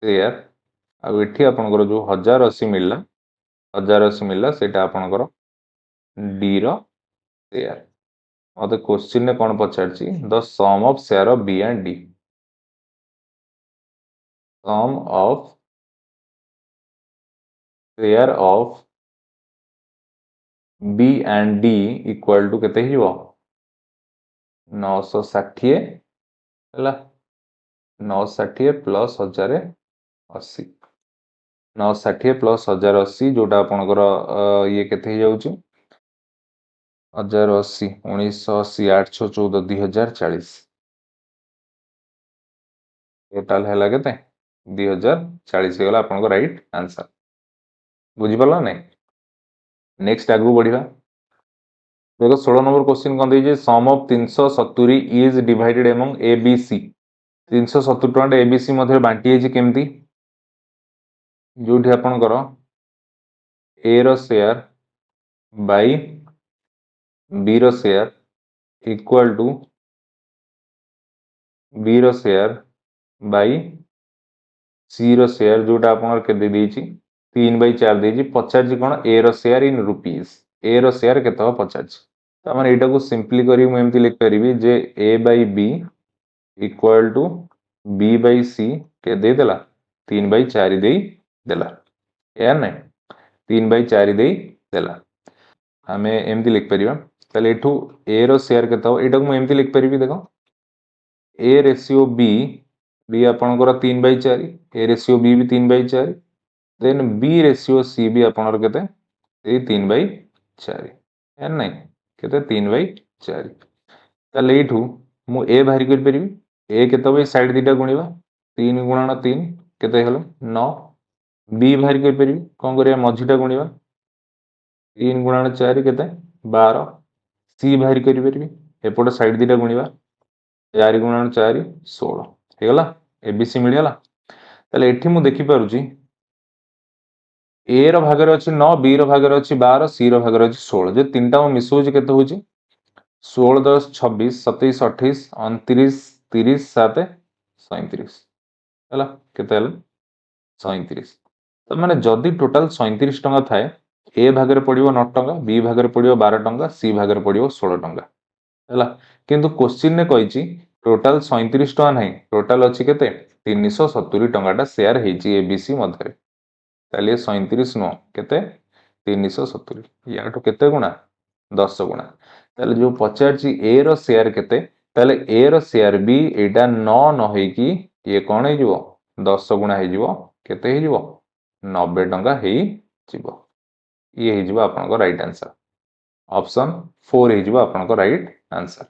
शेयर आ एठी आपनकर जो 1080 मिलला 1080 मिलला सेटा आपनकर डी रो शेयर मते क्वेश्चन ने कोन पचारची the sum of share of B and D sum of share of B and D equal to केते हिबो 960 हैला 960 प्लस 1080 960 प्लस 1080 जोटा आपनकर ये केते hi जाउची 1080 1980 814 2040 टोटल हैला केते 2040 गला आपनको राइट आंसर बुझी पला नै नेक्स्ट आगु बढ़िबा देखो 16 नंबर क्वेश्चन कोन दै जे sum of 370 is divided among A B C 370 टका ए बी सी मध्ये बांटी हेछि केमती जोठी आपनकर ए रो शेयर बाय बी रो शेयर इक्वल टू बी रो शेयर बाय सी रो शेयर जोटा आपनकर के दे देछि 3/4 देछि 50 कोन ए रो शेयर इन रुपीस ए रो शेयर केते हो 50 तो मैंने एटा को सिंपली करी मैं एमती लिख परिबी जे a by b equal to b by c के दे देला 3/4 दे देला यार नहीं 3/4 दे देला आमे एमती लिख परिबा ताले एठू a रो शेयर केता हो एटा को मैं एमती लिख परिबी देखो a रेशियो b आपनकर 3/4 a रेशियो b भी 3/4 देन b रेशियो c भी आपनकर केते ए 3/4 यार नहीं केते 3/4 ताले एठू मु a बाहर कर परिबी a केते बे साइड दिटा गुणिबा 3 गुणन 3 केते हलो 9 b बाहर कर परिबी कोन करिया मझीटा गुणिबा 3 गुणन 4 केते 12 c बाहर कर परिबी एपटे साइड दिटा गुणिबा 4 गुणन 4 16 हे गला abc मिल गला ताले एठी मु देखि पारुची ए रो भागर अछि 9 बी रो भागर अछि 12 सी रो भागर अछि 16 जे तीनटा मु मिसौची केते होची 16 10 26 27 28 29 30 7 37 हला केते हला 37 तो माने जदी टोटल 37 टंका थाए ए भागर पडिबो 9 टंका बी भागर पडिबो 12 टंका सी भागर पडिबो 16 टंका हला किंतु क्वेश्चन ने कहिची टोटल 37 टंका नाही टोटल अछि केते 370 टंकाटा शेयर हेची एबीसी मध्ये ताले 37 नो केते 370 याटो केते गुणा 10 गुणा ताले जो पचारची ए रो शेयर केते ताले ए रो शेयर बी एटा 9 न होई कि ये कोन हे जिवो 10 गुणा हे जिवो केते हे जिवो 90 टंका हे जिवो ये हे जिवो आपन को राइट आंसर ऑप्शन 4 हे जिवो आपन को राइट आंसर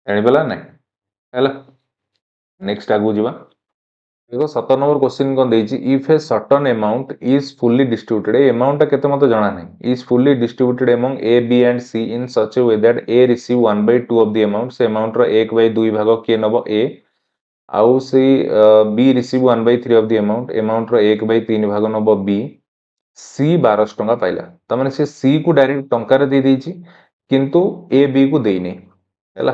एनी बला नै हैला नेक्स्ट आगु जिवो देखो 17 नंबर क्वेश्चन कोन देछि if a certain amount is fully distributed ए अमाउंट केते मते जाना नै is fully distributed among A B and C in such a way that A receive 1/2 of the amount से अमाउंट रो 1/2 भाग के नबो ए आउ से B receive 1/3 of the amount रो 1/3 भाग नबो बी सी 12 टंका पाइला त माने से सी को डायरेक्ट टंका रे दे देछि किंतु ए बी को देई नै हैला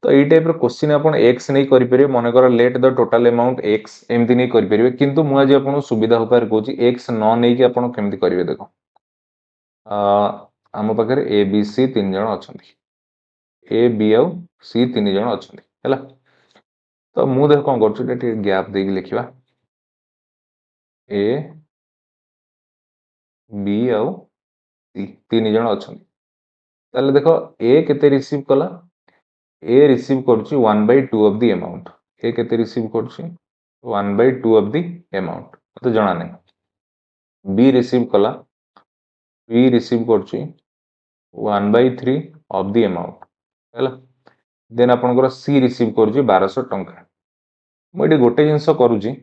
तो ये टाइप क्वेश्चन आप एक्स नहीं करेंगे मन कर late the total amount x एमती नहीं करेंगे किंतु मुझे आज आपको सुविधा होपार कहूँ एक्स न नहीं आप केमती करेंगे देख आम पाखे ए बी सी 3 जन अच्छा ए बी आउ सी 3 जन अच्छा है तो मुझे देख कौन कर गैप देकी लिखा ए बी आउ सी 3 जन अच्छा देख ए केते रिसीव कला ए रिसीव करछि 1/2 ऑफ द अमाउंट ए केते रिसीव करछि 1/2 ऑफ द अमाउंट मते जणा नै बी रिसीव कला बी रिसीव करछि 1/3 ऑफ द अमाउंट हैला देन आपनकर सी रिसीव करछि 1200 टंका मु एटी गोटे जिंस करूछि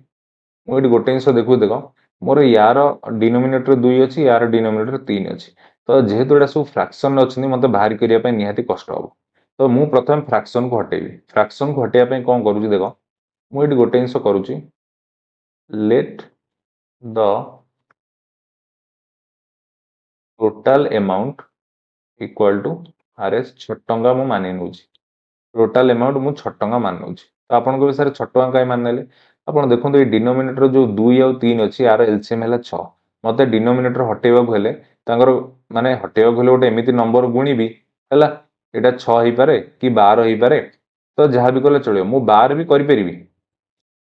मु एटी गोटे जिंस देखु देखो मोर यार डिनोमिनेटर 2 अछि यार डिनोमिनेटर 3 अछि तो जेहेतु एटा सब फ्रैक्शन अछि मते बाहर करिया पय निहाती कष्ट हो तो मु प्रथम फ्रैक्शन को हटेबी फ्रैक्शन को हटेया पय कोन करूची देखो मु एटी गोटे जिंस करूची let the total amount equal to RS 6 टंका मु मानि नउची टोटल अमाउंट मु 6 टंका मान नउची तो आपन को सर 6 टंका काई मान नेले आपन देखंतु ए डिनोमिनेटर जो 2 आ 3 अछि यार एलसीएम हैला 6 मते डिनोमिनेटर हटेबा भले तांगर माने हटेबा भले गोटे एमिति नंबर गुणीबी हैला एटा 6 ही पारे कि 12 ही पारे तो जहाँ भी कले चलियो मु 12 भी करि परिबी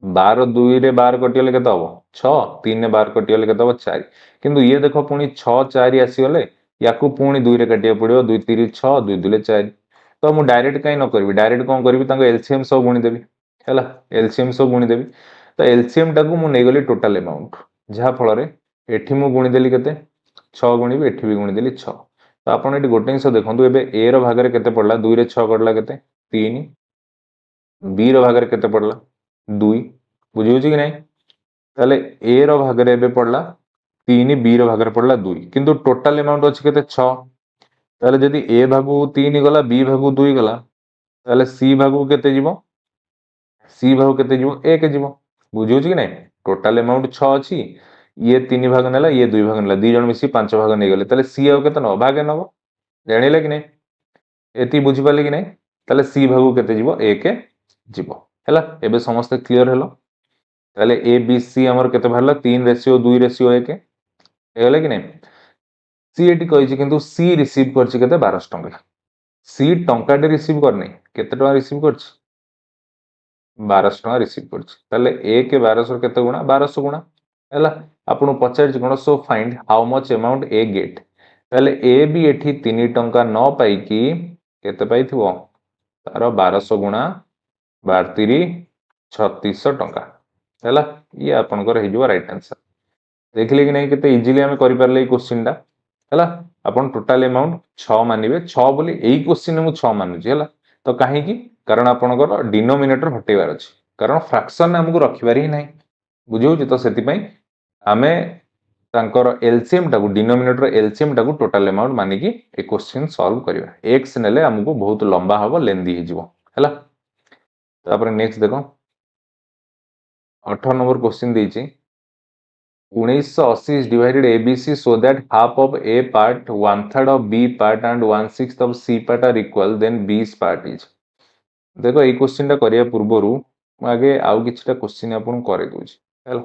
12 2 रे 12 कटियले केते हबो 6 3 रे 12 कटियले केते हबो 4 किंतु ये देखो पुनी 6 4 आसी गले याकू पुनी 2 रे काटिया पड़ियो 2 3 6 2 2 4 तो मु डायरेक्ट काई न करबी डायरेक्ट कोन करबी तांको एलसीएम सब गुणी देबी हैला एलसीएम सब गुणी देबी तो एलसीएम टाकू मु नै गली टोटल अमाउंट जहा फल रे एठी मु गुणी देली केते 6 गुणीबी एठी भी गुणी देली 6 तो आपण एटी गोटे जिंस देखंतु एबे ए रो भाग रे केते पडला 2 रे 6 पडला केते 3 बी रो भाग रे केते पडला 2 बुझी होची कि नै ताले ए रो भाग रे एबे पडला 3 बी रो भाग रे पडला 2 किंतु टोटल अमाउंट अछि केते 6 ताले जदी ए भागु 3 गला बी भागु 2 गला ताले सी भागु केते जीवो सी भागु केते जीवो 1 जीवो बुझी होची कि नै टोटल अमाउंट 6 अछि ये 3 भाग नेला ये 2 भाग नेला 2 जण मिसी 5 भाग नै गले ताले सी आउ केते न भागे नबो जानिले कि नै एती बुझी पाले कि नै ताले सी भागु केते जीवो 1 जीवो हैला एबे समस्त क्लियर हेलो ताले ए बी सी हमर केते भरला 3 रेशियो 2 रेशियो 1 हेगला कि नै सी एटी कहिछि किंतु सी रिसीव करछि केते 1200 टंका सी टंकाटे रिसीव करनी केते टका रिसीव करछि 1200 टका रिसीव करछि ताले ए के 1200 केते गुणा 1200 गुणा हैला आपन पचार कोन so find how much amount A get ताले ए भी एठी 3 टंका न पाई कि केते पाइथिबो तार 1200 गुणा 12 3600 टंका हैला ये आपनकर हे जो राइट आंसर देखिले कि नहीं केते इजीली हम करि परले क्वेश्चन टा हैला अपन टोटल अमाउंट 6 मानिबे 6 बोली एई क्वेश्चन मु 6 मानुची हैला तो काहे की कारण आपनकर डिनोमिनेटर हटेबार अछि कारण फ्रैक्शन हमकु रखिबार ही नाही बुझियो जे तो सेति पई आमे तांकर एलसीएम टाकू डिनोमिनेटर एलसीएम टाकू टोटल अमाउंट मानि की ए क्वेश्चन सॉल्व करिवा x नेले हमकु बहुत लंबा हबो लेंदी हिजबो हैला तापर नेक्स्ट देखो 18 नंबर क्वेश्चन देछि 1980 is divided ABC so that half of A part, 1/3 of B part and 1/6 of C part are equal, then B's part is. देखो ये क्वेश्चन टा करिया पूर्वरु आगे आउ किछटा क्वेश्चन आपन करे दोछि हेलो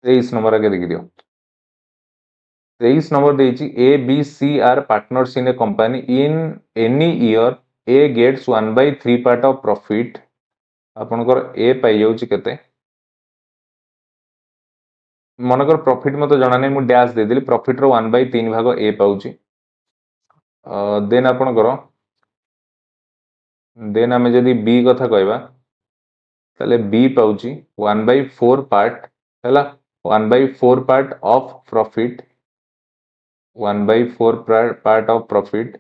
23 नंबर आगे देखि दियो 23 नंबर देछि A B C are partners in a company in any year A gets 1/3 part of profit आपनकर A पाई जाउछि केते मनकर प्रॉफिट मत जाना नहीं मु डैश दे देली प्रॉफिट रो 1/3 भाग ए पाउची देन आपण करो देन हमें जदी बी कथा कहबा तले बी पाउची 1/4 पार्ट हैला 1/4 part of profit 1/4 part of profit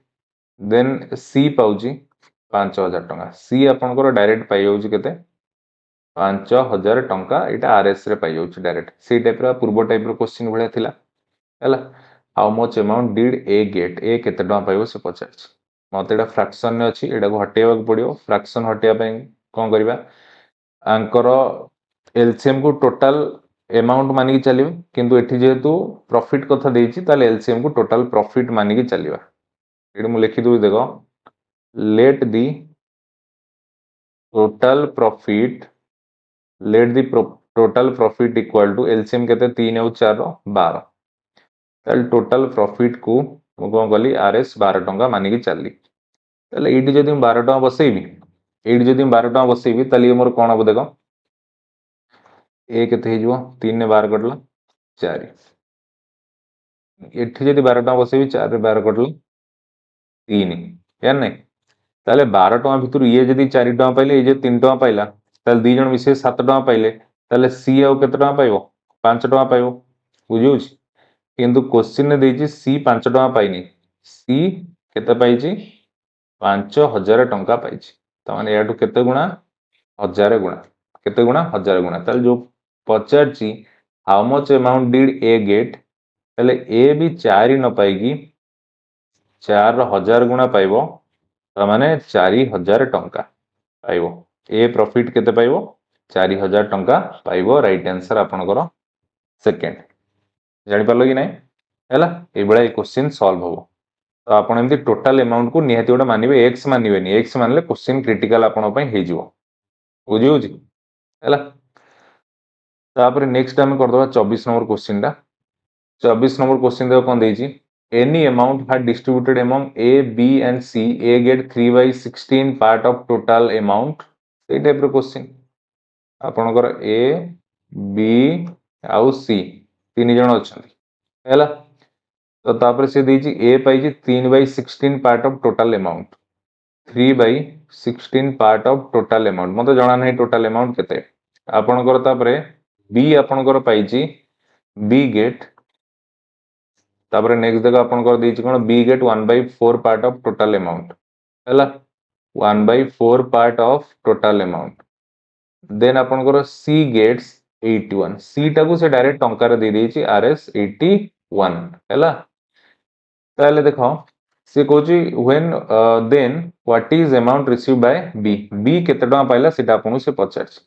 then C पाउची 5000 टका सी आपण करो डायरेक्ट पाई जाउची केते 5000 टका एटा आरएस रे पाई जाउची डायरेक्ट सी टाइप रा पूर्व टाइप रो क्वेश्चन भलिया थिला हैला how much amount did A gate ए केते टका पाइबो से पचारछ मते एटा फ्रैक्शन ने अछि एटा को हटेबा पड़ियो फ्रैक्शन हटेया पई कोन करबा आंकर एलसीएम को टोटल अमाउंट मानि के चलिबो किंतु एठी जेहेतु प्रॉफिट कथा देछि ताले एलसीएम को टोटल प्रॉफिट मानि के चलिबा एठी मु लिखि दउ देखो let the total profit equal to LCM केते 3 और 4 12 ताल टोटल प्रॉफिट को मु कोन कली आरएस 12 टंका मानि के चलली ताले एठी जदी हम 12 टंका बसेइबी एठी जदी हम 12 टंका बसेइबी ताले मोर कोन अब देखो ए केते हे जो 3 ने 12 कटला 4 एठी जदी 12 टंका बसेइबी 4 रे 12 कटला 3 या नै ताले 12 टंका भितर ये जदी 4 टंका पाइले ए जे 3 टंका पाइला ताले दी जण मिसे 7 टंका पाइले ताले सी आउ केते टंका पाइबो 5 टंका पाइबो बुझियोछि किंतु क्वेश्चन ने देछि सी 5 टंका पाइनी सी केते पाइछि 5000 टंका पाइछि त माने याटू केते गुणा 1000 गुणा केते गुणा 1000 गुणा ताले जो पचारछि how much amount did A get ताले ए भी 4 न पाइगी 4000 गुणा पाइबो त माने 4000 टंका पाइबो ए प्रॉफिट केते पाइबो 4000 टंका पाइबो राइट आंसर आपनकर सेकंड जानि पालो कि नाही हैला ए बडा ए क्वेश्चन सॉल्व होबो तो आपण एमती टोटल अमाउंट को निहाती गोटे मानिबे एक्स मानिबेनी एक्स मानले क्वेश्चन क्रिटिकल आपण पई हे जिवो बुझी होजी हैला तापर नेक्स्ट हम कर दबा 24 नंबर क्वेश्चन टा 24 नंबर क्वेश्चन देखो कोन देछि any amount had distributed among A, B and C, A get 3/16 part of total amount এই টাইপ র क्वेश्चन आपनकर A, B आउ C तीन जण अछंती हैला तो तापर से देछि A पाइछि 3/16 part of total amount 3/16 part of total amount मते जणा नै टोटल अमाउंट केते आपनकर तापर B आपनकर पाइछि B गेट तापर नेक्स्ट देखो आपनकर देछि कोन B get 1/4 part of total amount हैला 1/4 part of total amount then आपनकर C गेट्स 81 C टाकू से डायरेक्ट टंका रे दे देछि RS 81 हैला ताले देखो से कोची when then what is amount received by b b केते टका पाइला सेटा आपन से पचारछि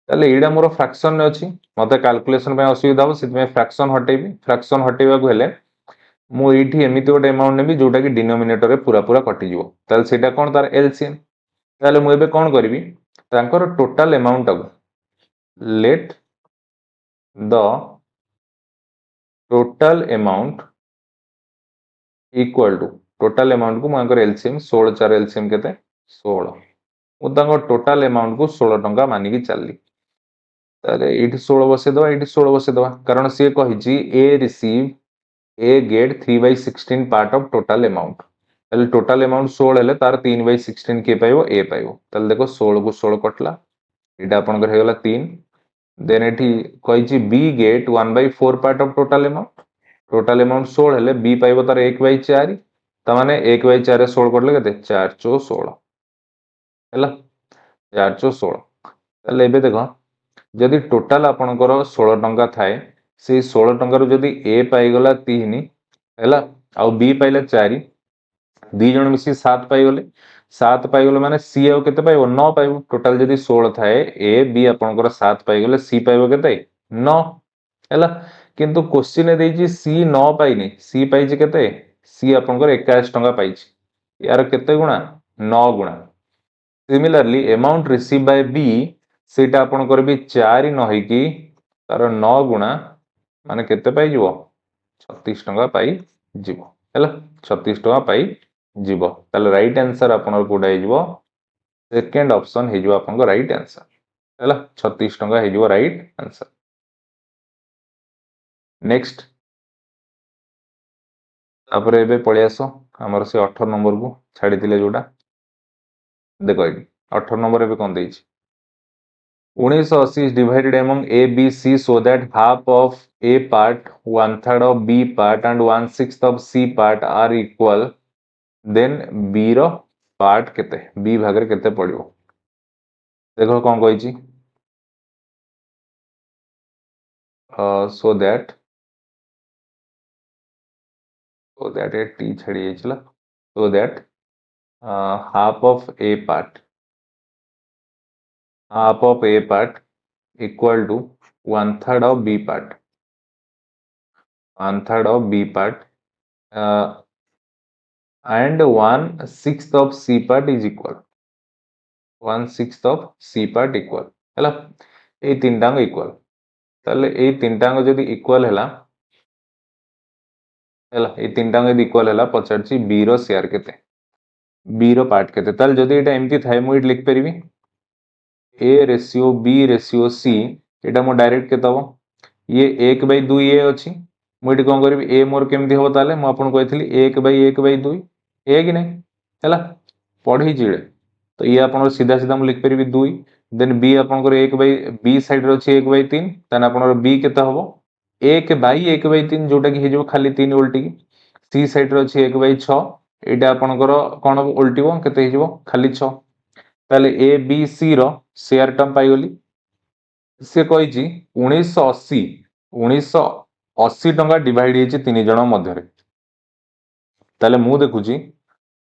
ताले एडा मोर फ्रैक्शन ने अछि मते कैलकुलेशन पे असुविधा हो सितमे फ्रैक्शन हटेबी फ्रैक्शन हटेबा को हेले मु एठी एमिति गोटे अमाउंट नेबी जोटा कि डिनोमिनेटर रे पूरा पूरा कटि जिवो ताले सेटा कोन तार एलसीएम ताले मु एबे कोन करबी तांकर टोटल अमाउंट अब late the total amount equal to total amount को मुझे एलसीएम 16 4 एलसीएम केते 16 मुझे टोटल अमाउंट को 16 टंका मानिकी चलली ताले एठी 16 बसे दवा एठी 16 बसे दवा कारण से कहिची A receive A get 3/16 part of total amount ताले टोटल अमाउंट 16 हेले तार 3/16 के पाइबो ए पाइबो ताले देखो 16 को 16 कटला एटा आपनकर हे गला 3 देन एठी कहिची B get 1/4 part of total amount 16 हेले बी पाइबो तार 1/4 तमाने 1/4 रे 16 कटले केते 4 चो 16 हैला 4 चो 16 ताले एबे देखो जदि टोटल आपनकर 16 टंका थाए से 16 टंका रो जदि ए पाइगला 3 हैला आ बी पाइला 4 दी जण मिसी 7 पाइगले 7 पाइगले माने सी आउ केते पाइबो 9 पाइबो टोटल जदि 16 थाए ए बी आपनकर 7 पाइगले सी पाइबो केते 9 हैला किंतु क्वेश्चन ए देजी सी 9 पाइनी सी पाइछि केते सी आपनकर 21 टंका पाइछि यार केते गुणा 9 गुणा similarly amount receive by b सेटा आपनकर भी 4 न होई कि तार 9 गुणा माने केते पाइ जिवो 36 टंका पाइ जिवो हैला 36 टंका पाइ जिवो ताले राइट आंसर आपनर कोडा हे जिवो सेकंड ऑप्शन हे जिवो आपनको राइट आंसर हैला 36 टंका हे जिवो राइट आंसर नेक्स्ट तापर एबे पळे आसो हमर से 18 नंबर को छाडी दिले जोटा देखो एटी 18 नंबर एबे कोन देछि 1980 is divided among A, B, C so that half of A part, 1/3 of B part and 1/6 of C part are equal. Then B row part केते B भागरे केते पड़िबो देखो कोन कहिछि so that a T छड़ी जाइछला so that half of A part equal to 1/3 of B part 1/3 of B part and 1/6 of C part is equal 1/6 of C part equal हैला ए तीनटा equal ताले ए तीनटा जदि इक्वल हैला हैला ए तीनटा जदि इक्वल हैला पछारछि बी रो शेयर केते बी रो पार्ट केते ताले जदि एटा एम्ति थाए मु इट लिख परिबी A ratio B ratio C एटा मो डायरेक्ट केते हबो ये 1/2 ए अछि मु इट कोन करबी ए मोर केमथि हबो ताले मु आपन कहितली 1/1/2 ए कि नै हैला पढी जिळे तो ये आपन सीधा सीधा मु लिख परिबी 2 देन बी आपन को 1/b साइड रो अछि 1/3 तन आपन बी केते हबो 1/1/3 जोटा कि हे जो खाली 3 उल्टी की सी साइड रो अछि 1/6 एटा आपन को कोन उल्टीबो केते हे जिवो खाली 6 ताले ए बी सी रो शेयर टर्म पाई गली से कहिछि 1980 टंका डिवाइड हेछि तीन जण मध्य रे ताले मु देखुछि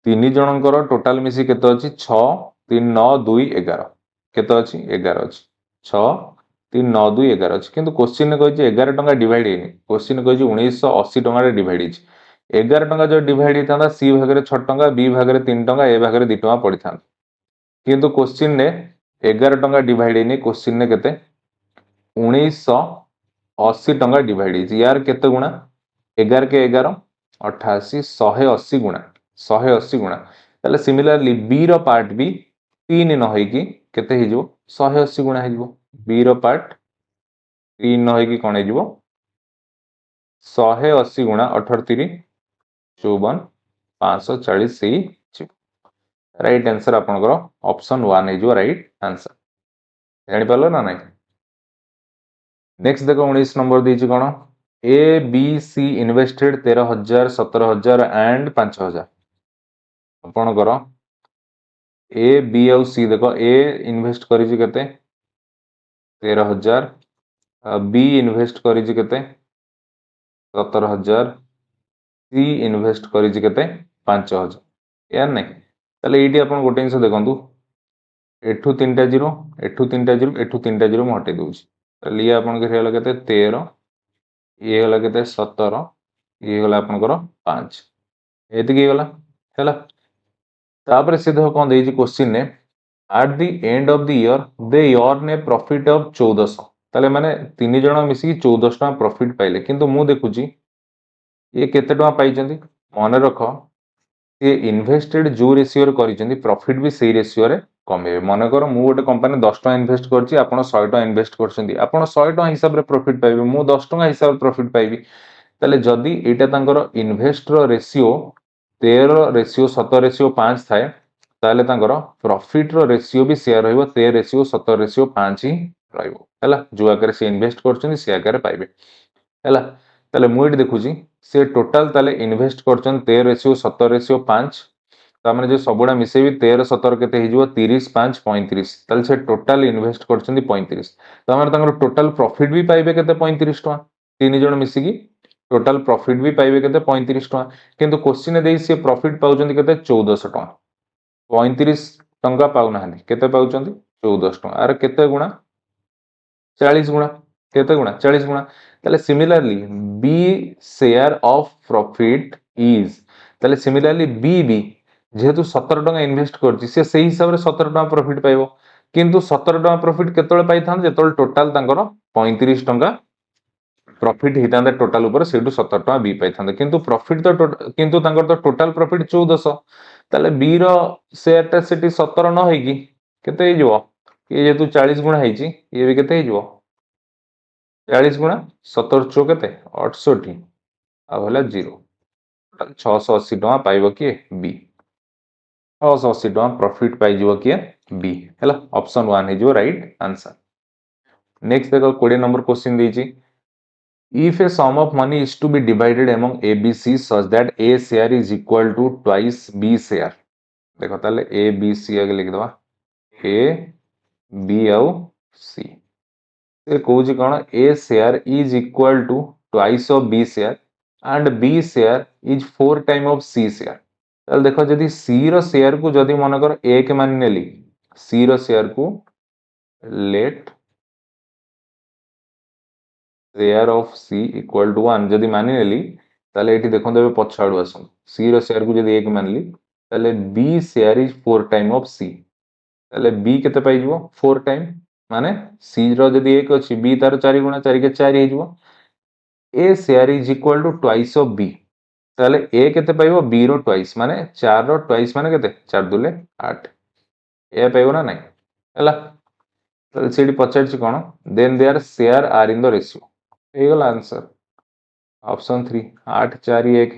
तीन जनकर टोटल मिसी केते अछि 6 3 9 2 11 केते अछि 11 अछि 6 3 9 2 11 अछि किंतु क्वेश्चन ने कहिछि 11 टंका डिवाइड हेनि क्वेश्चन कहिछि 1980 टंका रे डिवाइड हेछि 11 टंका जो डिवाइड हेतांदा सी भागरे 6 टंका बी भागरे 3 टंका ए भागरे 2 टंका पड़िथान किंतु क्वेश्चन ने 11 टंका डिवाइड हेनि क्वेश्चन ने केते 1980 टंका डिवाइड हेछि यार केते गुणा 11 के 11 88 180 गुणा 180 गुणा ताले सिमिलरली बी रो पार्ट भी 3 न होई कि केते हे जो 180 गुणा हे जो बी रो पार्ट 3 न होई कि कोन हे जो 180 गुणा 38 54 540 से राइट आंसर आपनकर ऑप्शन 1 हे जो राइट आंसर जानि पालो ना नहीं नेक्स्ट देखो 19 नंबर देछि कोन A B C invested 13000 17000 and 5000 आपनकर ए बी आउ सी देखो ए इन्वेस्ट करि छि केते 13000 बी इन्वेस्ट करि छि केते 17000 सी इन्वेस्ट करि छि केते 5000 यार नहीं ताले एटी आपन गोटे जिंस देखंतु एठू तीनटा जीरो एठू तीनटा जीरो एठू तीनटा जीरो म हटे दोछि ताले ये आपन के हेला केते 13 ये होला केते 17 ये होला आपनकर 5 एति के होला हैला तापर से देखो कोन देछि क्वेश्चन ने at the end of the year they earn A profit of 1400 ताले माने तीन जण मिसी 1400 टका प्रॉफिट पाइले किंतु मु देखुची ये केते टका पाइचंदी मन रखो ये इन्वेस्टेड जो रेशियो रे करिसेंती प्रॉफिट भी सेही रेशियो रे कमेबे। मन कर मु गोटे कंपनी 10 टका इन्वेस्ट करछि, आपण 100 टका इन्वेस्ट करछंती, आपण 100 टका हिसाब रे प्रॉफिट पाइबे, मु 10 टका हिसाब रे प्रॉफिट पाइबी। ताले जदी एटा तांकर इन्वेस्ट रो रेशियो 13:17:5 थाए, ताले तांकर प्रॉफिट रो रेशियो भी शेयर रहइबो 13:17:5 ही रहइबो हैला। जो आकर से इन्वेस्ट करछंती से आकर पाइबे हैला। ताले मु एटी देखुची से टोटल ताले इन्वेस्ट करछन 13:17:5, तामने जो सबुडा मिसेबी 13 17 केते हिजो 30 5 35, ताले से टोटल इन्वेस्ट करछंती 35, तामने तांकर टोटल प्रॉफिट भी पाइबे केते 35 टका, तीन जण मिसिकी टोटल प्रॉफिट भी पाइबे केते 35 टका। किंतु क्वेश्चन देई से प्रॉफिट पाउचंती केते 1400 टका, 35 टंका पाउ नाहंती, केते पाउचंती 1400 टका। आर केते गुणा 40 गुणा, केते गुणा 40 गुणा। ताले similarly b share of profit is, ताले सिमिलरली बी भी जेहेतु 17 टका इन्वेस्ट करछि से सेही हिसाब रे 17 टका प्रॉफिट पाइबो, किंतु 17 टका प्रॉफिट केतले पाइथान जेतले टोटल तांकर 35 टका प्रॉफिट हितांदे टोटल ऊपर सेटू 17 टका बी पाइथांदे, किंतु प्रॉफिट तो किंतु तांकर तो टोटल प्रॉफिट 1400, ताले बी रो शेयर टा सेटी 17 न होई कि केते हे जइबो, ये जेतु 40 गुणा ହେଇची ये भी केते हे जइबो 40 गुणा 17 चो केते 68 आ होला 0, 680 टका पाइबो कि बी, 680 टका प्रॉफिट पाइ जइबो कि बी हैला। ऑप्शन 1 हे जो राइट आंसर। नेक्स्ट देखो 20 नंबर क्वेश्चन देइची, if a sum of money is to be divided among A, B, C such that A share is equal to twice B share, देखो ताले A, B, C आगे लिख दवा A, B आउ C, से कहूची कौन A share is equal to twice of B share and B share is 4 time of C share। ताले देखो जदि C रो शेयर को जदि मन कर 1 मान नेली, C रो शेयर को let share of C equal to 1 जदि मानि नेली, ताले एठी देखो देबे पछाडू आसु C रो शेयर को जदि 1 मानली, ताले B share is 4 time of C, ताले B केते पाइ जइबो 4 टाइम, माने C रो जदि 1 अछि B तार 4 गुणा 4 के 4 हे जइबो। A share is equal to twice of B, ताले A केते पाइबो B रो ट्वाइस, माने 4 रो ट्वाइस माने केते 4 दुले 8, ए पाइबो ना नहीं हैला। ताले सेठी पछाडछि कोन, then their share are in the ratio, हे गला आंसर ऑप्शन 3 8 4 1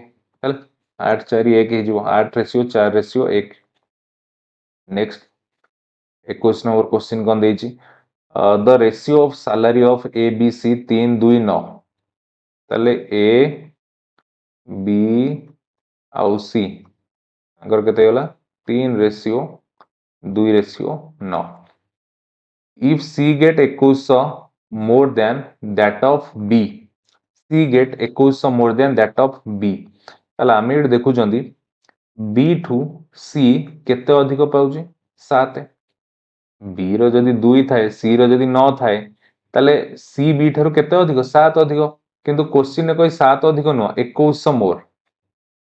हैला, 8 4 1 हे जइबो, 8:4:1। नेक्स्ट 21 नंबर क्वेश्चन कोन देइछि, the ratio of salary of A B C 3 2 9, ताले ए बी आउ सी अगर केते होला 3:2:9, if C get 2100 more than that of B, C get 2100 more than that of B, ताले आमे एठी देखु जंदी B ठू C केते अधिक पाउची 7, B रो जदि 2 थाए C रो जदि 9 थाए, ताले C B ठारू केते अधिक 7 अधिक, किंतु क्वेश्चन ने कोइ 7 अधिक न 2100 मोर,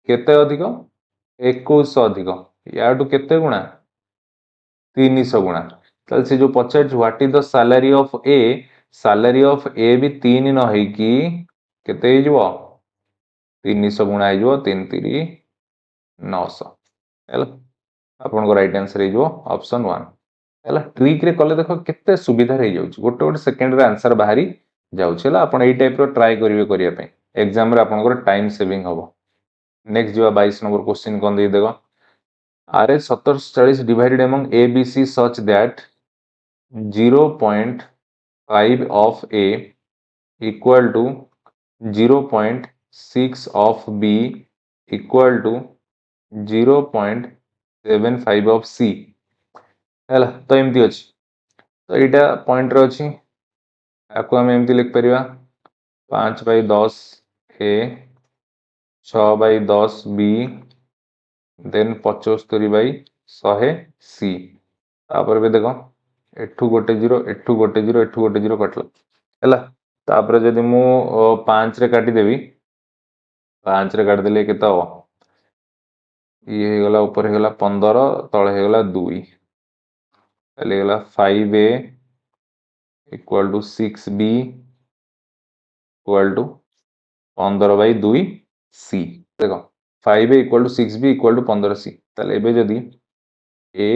केते अधिक 2100 अधिक, याटू केते गुणा 300 गुणा। ताले से जो पछाड what is the salary of A, salary of A भी 3 न है कि केते हे जइबो 300 गुणा हे जइबो 3 3 900 हैला। आपन को राइट आंसर हे जइबो ऑप्शन 1 हैला। ट्रिक रे कले देखो केते सुविधा रे जाउची, गोटे गोटे सेकंड रे आंसर बाहरी जाउची हैला। आपन एई टाइप रो ट्राई करिवे करिया पे एग्जाम रे आपन को टाइम सेविंग हबो। नेक्स्ट जो 22 नंबर क्वेश्चन कोन दे देखो, R S 1740 divided among A B c such that 0.5 of A equal to 0.6 of B equal to 0.75 of C हैला। तो एमती अछि, तो एटा पॉइंट रे अछि, आको हम एमती लिख परिबा 5/10 A 6/10 B देन 75/100 C, तापर भी देखो एठू गोटे 0 एठू गोटे 0 एठू गोटे 0 कटला हैला। तापर जदि मु 5 रे काटी देबी, 5 रे काट देले केते हो, ये हे गला ऊपर हे गला 15 तळे हे गला 2, ले गला 5A equal to 6B equal to 15/2 C, देखो 5a equal to 6b equal to 15c ताले एबे जदी a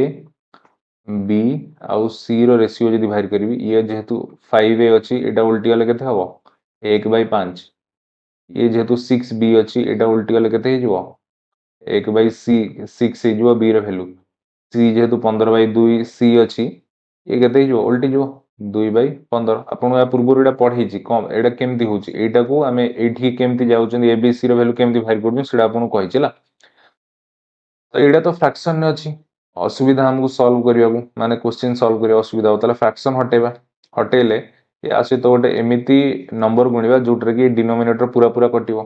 b आउ c रो रेशियो जदी बाहर करबी ये जेहेतु 5a अछि एटा उल्टी गले केते हबो 1/5 ये जेहेतु 6b अछि एटा उल्टी गले केते हिजबो 1/c 6 हिजबो b रो वैल्यू c जेहेतु 15/2 c अछि ये केते हिजबो उल्टी हिजबो 2/15 आपण या पूर्व एटा पढी छि कम एटा केमती होछि एटा को हमें एठी केमती जाउछन a b c रो वैल्यू केमती बाहर करबी सेटा आपण कहि छिला तो एटा तो फ्रैक्शन ने अछि असुविधा हमको सॉल्व करिया माने क्वेश्चन सॉल्व करिया असुविधा होतला फ्रैक्शन हटेबा हटेले ये आसे तो गोटे एमिति नंबर गुणिबा जोटर की डिनोमिनेटर पूरा पूरा कटिबो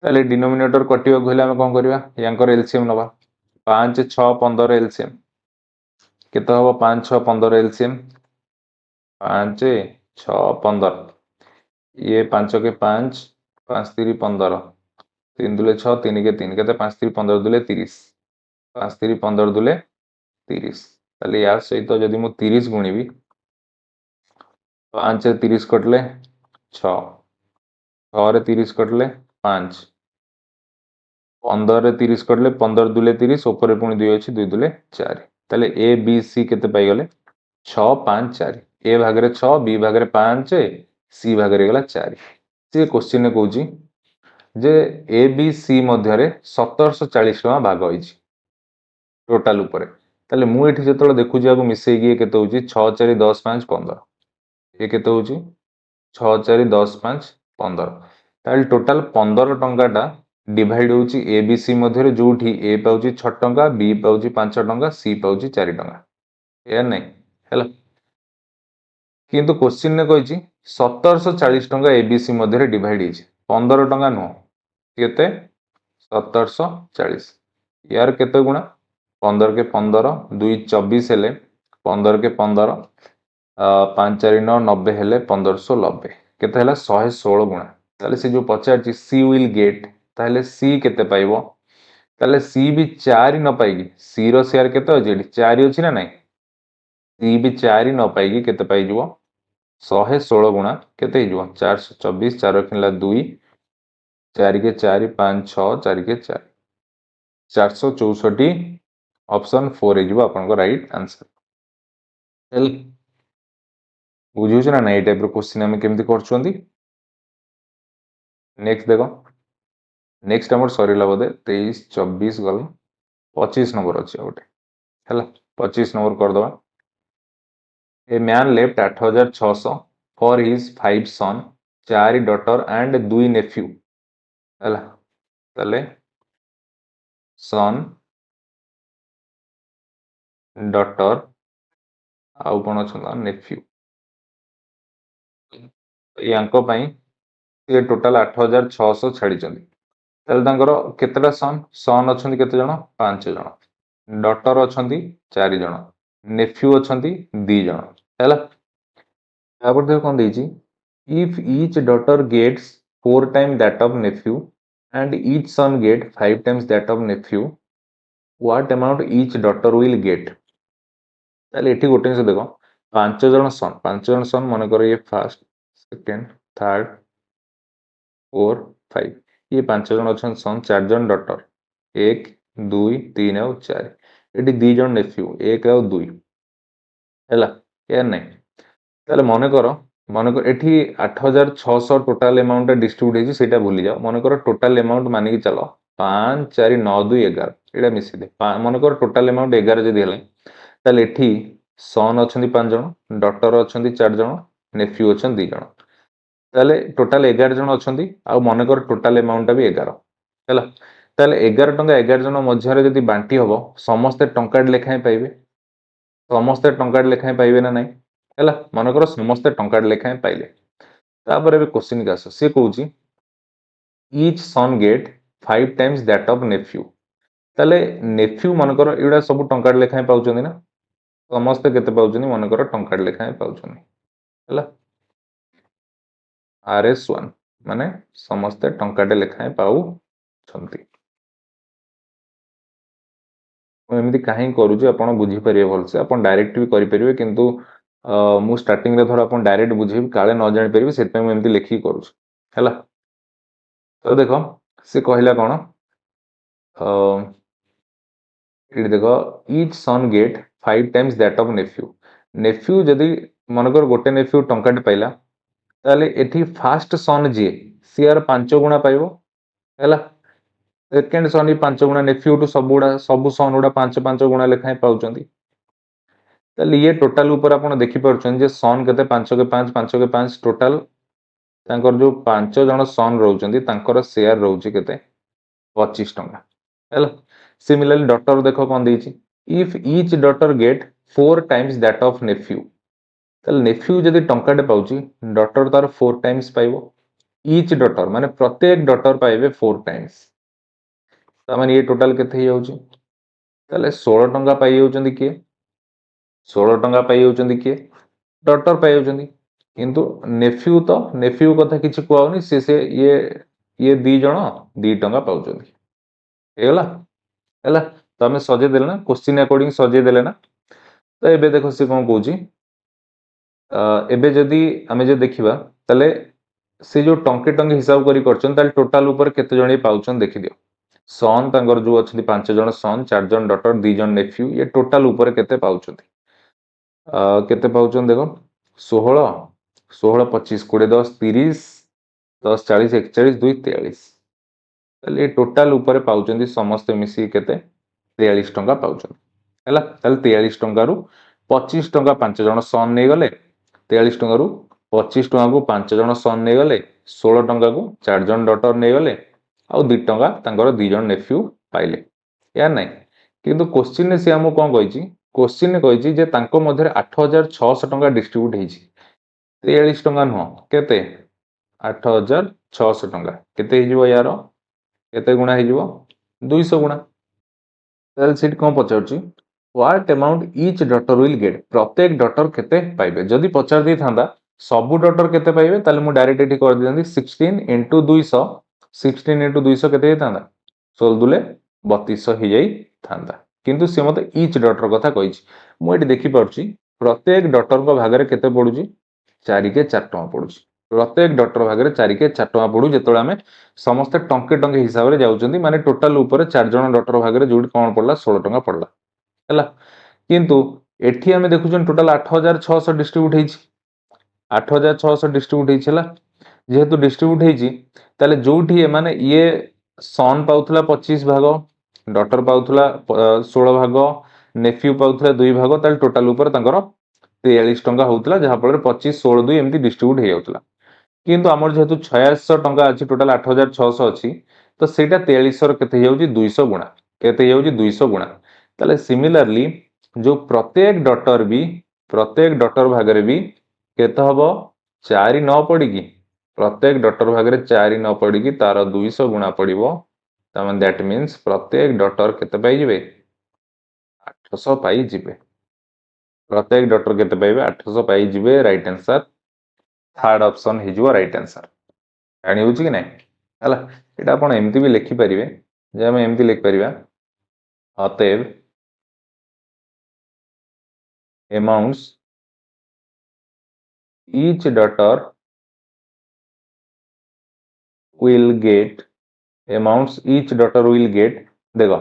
ताले डिनोमिनेटर कटिबा कहले हम कोन करबा यांकर एलसीएम नबा 5 6 15 एलसीएम केते हबो 5 6 15 एलसीएम 5 6 15 ये 5 के 5 5 3 15 3 दुले 6 3 के 3 केते 5 3 15 दुले 30 5 3 15 दुले 30 ताले या सहित जदि मु 30 गुणिबी 5 रे 30 कटले 6 6 रे 30 कटले 5 15 रे 30 कटले 15 दुले 30 ऊपर पुणी 2 अछि 2 दुले 4 ताले ए बी सी केते पाई गले 6 5 4 ए भागरे 6 बी भागरे 5 सी भागरे गला 4 से क्वेश्चन ने कहूची जे ए बी सी मध्य रे 1740 टका भाग होइची टोटल ऊपर ताले मु एठी जेतले देखु जाको मिसई की केते होची 6 4 10 5 15 ये केते होची 6 4 10 5 15 ताले टोटल 15 टंकाटा डिवाइड होची ए बी सी मध्य रे जोठी ए पाउची 6 टंका बी पाउची 5 टंका सी पाउची 4 टंका या नहीं हैला किंतु क्वेश्चन ने कहिची 1740 टंका ए बी सी मध्य रे डिवाइड हिची 15 टंका नो केते 1740 यार केते गुणा 15 के 15 2 24 हेले 15 के 15 5 4 9 90 हेले 1590 केते हैला 116 गुणा ताले से जो पचारची सी विल गेट ताले सी केते पाइबो ताले सी भी 4 न पाइगी सी रो शेयर केते अछि 4 अछि ना नहीं सी भी 4 न पाइगी केते पाइ जबो 116 गुणा केते हिजबो 424 4 किनला 2 4 के 4 5 6 4 के 4 464 ऑप्शन 4 हिजबो आपन को राइट आंसर हेल बुझियो ना नहीं टाइप रो क्वेश्चन हम केमती करछोंदी नेक्स्ट देखो नेक्स्ट हमर सरीला बोधे 23 24 गल 25 नंबर अछि ओटे हैला 25 नंबर कर दवा a man left 8600 for his 5 son 4 daughter and 2 nephew हैला तले सन डॉटर आउ कोन छला नेफ्यू यांको पई ये टोटल 8600 छाडी चंदी ताले तांकर केतेटा सन सन अछंती केते जण 5 जण डॉटर अछंती 4 जण नेफ्यू अछंती 2 जण हैला तापर देखो कोन देजी if each daughter gets 4 times that of nephew and each son get 5 times that of nephew what amount each daughter will get ताले एठी गोटे से देखो 5 जण सन मन करो ये फर्स्ट सेकंड थर्ड 4 5 ये 5 जण अछन सन 4 जण डॉटर 1 2 3 और 4 एठी 2 जण नेफ्यू 1 और 2 हैला या नहीं ताले मन कर एठी 8600 टोटल अमाउंट डिस्ट्रीब्यूट हेची सेटा भूली जाओ मन कर टोटल अमाउंट मानि के चलो 5 4 9 2 11 एटा मिसी दे मन कर टोटल अमाउंट 11 जदी हले ताले एठी सन अछंती 5 जण डॉटर अछंती 4 जण नेफ्यू अछंती 2 जण ताले टोटल 11 जण अछंती आ मन कर टोटल अमाउंट भी 11 हैला ताले 11 टंका 11 जण मध्य रे जदी बांटी हबो समस्त टंका लेखाय पाइबे समस्त टंका लेखाय पाइबे ना नहीं हैला मन कर समस्त टंका लेखाय पाइले तापर एबे क्वेश्चन का से कहूची each son get 5 times that of nephew ताले नेफ्यू मन कर एडा सब टंका लेखाय पाउचंदी ना समस्त केते पाउचंदी मन कर टंका लेखाय पाउचंदी हैला RS1 माने समस्त टंका लेखाय पाउ छंती एमती कहीं करूचे आपण बुझी परिबे भलसे आपण डायरेक्ट भी करि परिबे किंतु मु स्टार्टिंग रे थोड़ा आपण डायरेक्ट बुझेबी काले न जानि परिबे सेत में एमती लेखि करूछ हैला तो देखो से कहला कोन ये देखो each son get 5 times that of nephew nephew जदि मनकर गोटे nephew टंकाटे पाइला ताले एठी फास्ट सन जी सीआर 5 गुणा पाइबो हैला सेकेंड सन ही 5 गुणा nephew टू सब सन गुडा 5 गुणा लेखाय पाउचंदी ताले ये टोटल ऊपर आपण देखि परछन जे सन केते 5 के 5 5 के 5 टोटल तांकर जो 5 जण सन रहउचंदी तांकर शेयर रहउची केते 25 टंका हैला सिमिलरली डॉटर देखो कोन देछि if each daughter get 4 times that of nephew ताले नेफ्यू जदि टंकाटे पाउची डॉटर तार 4 टाइम्स पाइबो ईच डॉटर माने प्रत्येक डॉटर पाइबे 4 टाइम्स ता माने ये टोटल केते हे जाउची ताले 16 टंका पाइ जाउचंदी के 16 टंका पाइ जाउचंदी के डॉटर पाइ जाउचंदी किंतु नेफ्यू तो नेफ्यू कथा किछि कोआउनी से ये दी जण 2 टंका पाउचंदी हेगला हैला तो आमे सजे देले ना क्वेश्चन अकॉर्डिंग सजे देले ना तो एबे देखो से कोन कहूची एबे जदि आमे जे देखिबा तले से जो टंके टंके हिसाब करी करछन ताले टोटल ऊपर केते जण पाउछन देखि दियो सन तांगर जो अछि 5 जण सन 4 जण डॉटर 2 जण नेफ्यू ये टोटल ऊपर केते पाउछन केते पाउछन देखो 16 16 25 20 10 30 10 40 41 2 43 ताले टोटल ऊपर पाउछन समस्त मिसी केते 43 टंका पाउछन हैला ताले 43 टंका रु 25 टंका 5 जण सन नै गले 43 टंका रु 25 टंका को 5 जण सन नै गले 16 टंका को 4 जण डॉटर नै गले आ 2 टंका तांकर 2 जण नेफ्यू पाइले या नै किंतु क्वेश्चन ने से हमो कोन कहिछि क्वेश्चन ने कहिछि जे तांको मध्ये 8600 टंका डिस्ट्रीब्यूट हेछि 43 टंका न केते 8600 टंका केते हिजो यार केते गुणा हिजो 200 गुणा ताले सेट कोन पचारछि what amount each daughter will get प्रत्येक डॉटर केते पाइबे जदि पचार दी थांदा सब डॉटर केते पाइबे ताले मु डायरेक्ट एठी कर दियंदी 16 into 200 16 into 200 केते थांदा 16 दुले 3200 ही जाई थांदा किंतु से मते ईच डॉटर कथा कहिछि मु एठी देखि परछि प्रत्येक डॉटर को भागरे केते पडुछि 4 के 4 टका पडुछि प्रत्येक डॉटर भागरे 4 के 4 टका पडु जेतोळे आमे समस्त टंके टंके हिसाब रे जाउचंदी माने टोटल ऊपर 4 जण डॉटर भागरे जोडी कोन पडला 16 टका पडला हैला किंतु एठी आमे देखुछन टोटल 8600 डिस्ट्रीब्यूट हेछि 8600 डिस्ट्रीब्यूट हेछि हला जेहेतु डिस्ट्रीब्यूट हेछि ताले जोठी माने ये सन पाउथला 25 भाग डॉटर पाउथला 16 भाग नेफ्यू पाउथला 2 भाग ताले टोटल ऊपर तांकर 43 टंका होउतला जहा पर 25 16 2 एमती डिस्ट्रीब्यूट हे जाउतला किंतु हमर जेहेतु 6600 टंका अछि टोटल 8600 अछि तो सेटा 4300 र केते जाउची 200 गुणा केते जाउची 200 गुणा ताले सिमिलरली जो प्रत्येक डॉटर भागरे भी केते हबो 4 न पड़ी की प्रत्येक डॉटर भागरे 4 न पड़ी की तार 200 गुणा पड़िबो तमन दैट मींस प्रत्येक डॉटर केते पाई जिवे 800 पाई जिवे प्रत्येक डॉटर केते पाइबे 800 पाई जिवे राइट आंसर थर्ड ऑप्शन हि जिवो राइट आंसर जानि होची कि नै हला एटा आपण एमती भी लिखि परिबे जे हम एमती लिख परिबा अतएव amounts each daughter will get amounts each daughter will get देखो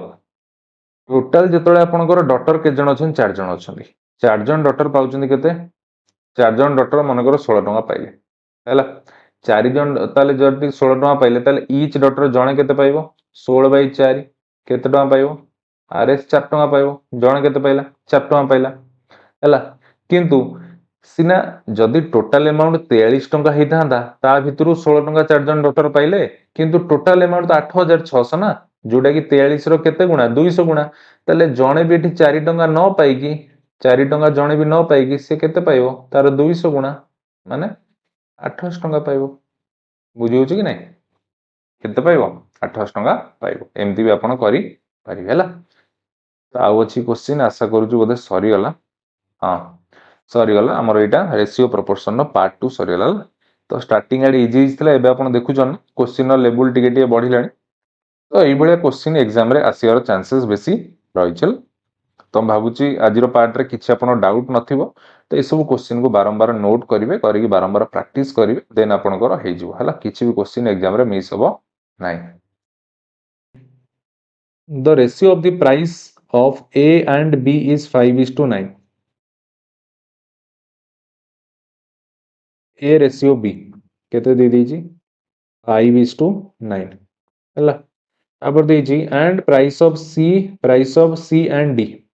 टोटल जेतोळे आपनकर डॉटर के जण अछन 4 जण अछन 4 जण डॉटर पाउचन केते 4 जण डॉटर मनकर 16 टका पाइले हैला 4 जण ताले जति 16 टका पाइले ताले ईच डॉटर जणे केते पाइबो 16/4 केते टका पाइबो आरएस 4 टका पाइबो जणे केते पाइला 4 टका पाइला हैला किंतु सिना जदि टोटल अमाउंट 43 टंका हेई थांदा ता भितरु 16 टंका 4 जण डॉक्टर पाइले किंतु टोटल अमाउंट तो 8600 ना जोडा कि 43 रो केते गुणा 200 गुणा तले जणे भी एठी 4 टंका न पाइकी 4 टंका जणे भी न पाइकी से केते पाइबो तार 200 गुणा माने 28 टंका पाइबो बुझी होची कि नै केते पाइबो 28 टंका पाइबो एमती भी आपण करी पारिबे हला तो आउ अछि क्वेश्चन आशा करू छु बोधे सरी गला हां सरी गला हमर एटा रेशियो प्रोपोर्शन नो पार्ट 2 सरी गला तो स्टार्टिंग एड इजी इजला एबे आपण देखु जन क्वेश्चन नो लेवल टिके बढ़िलानी तो एई बळे क्वेश्चन एग्जाम रे आसीवर चांसेस बेसी रहिचल तो भाबुची आजिरो पार्ट रे किछि आपण डाउट नथिबो तो ए सब क्वेश्चन को बारंबार नोट करिवे करिकि बारंबार प्रैक्टिस करिवे देन आपनकर हे जिवो हला किछि भी क्वेश्चन एग्जाम रे मिस होबो नाही the ratio of the price of A and B is 5:9. A ratio B केते दे दीजिए 5:9 है। तापर दीजिए and price of C and D,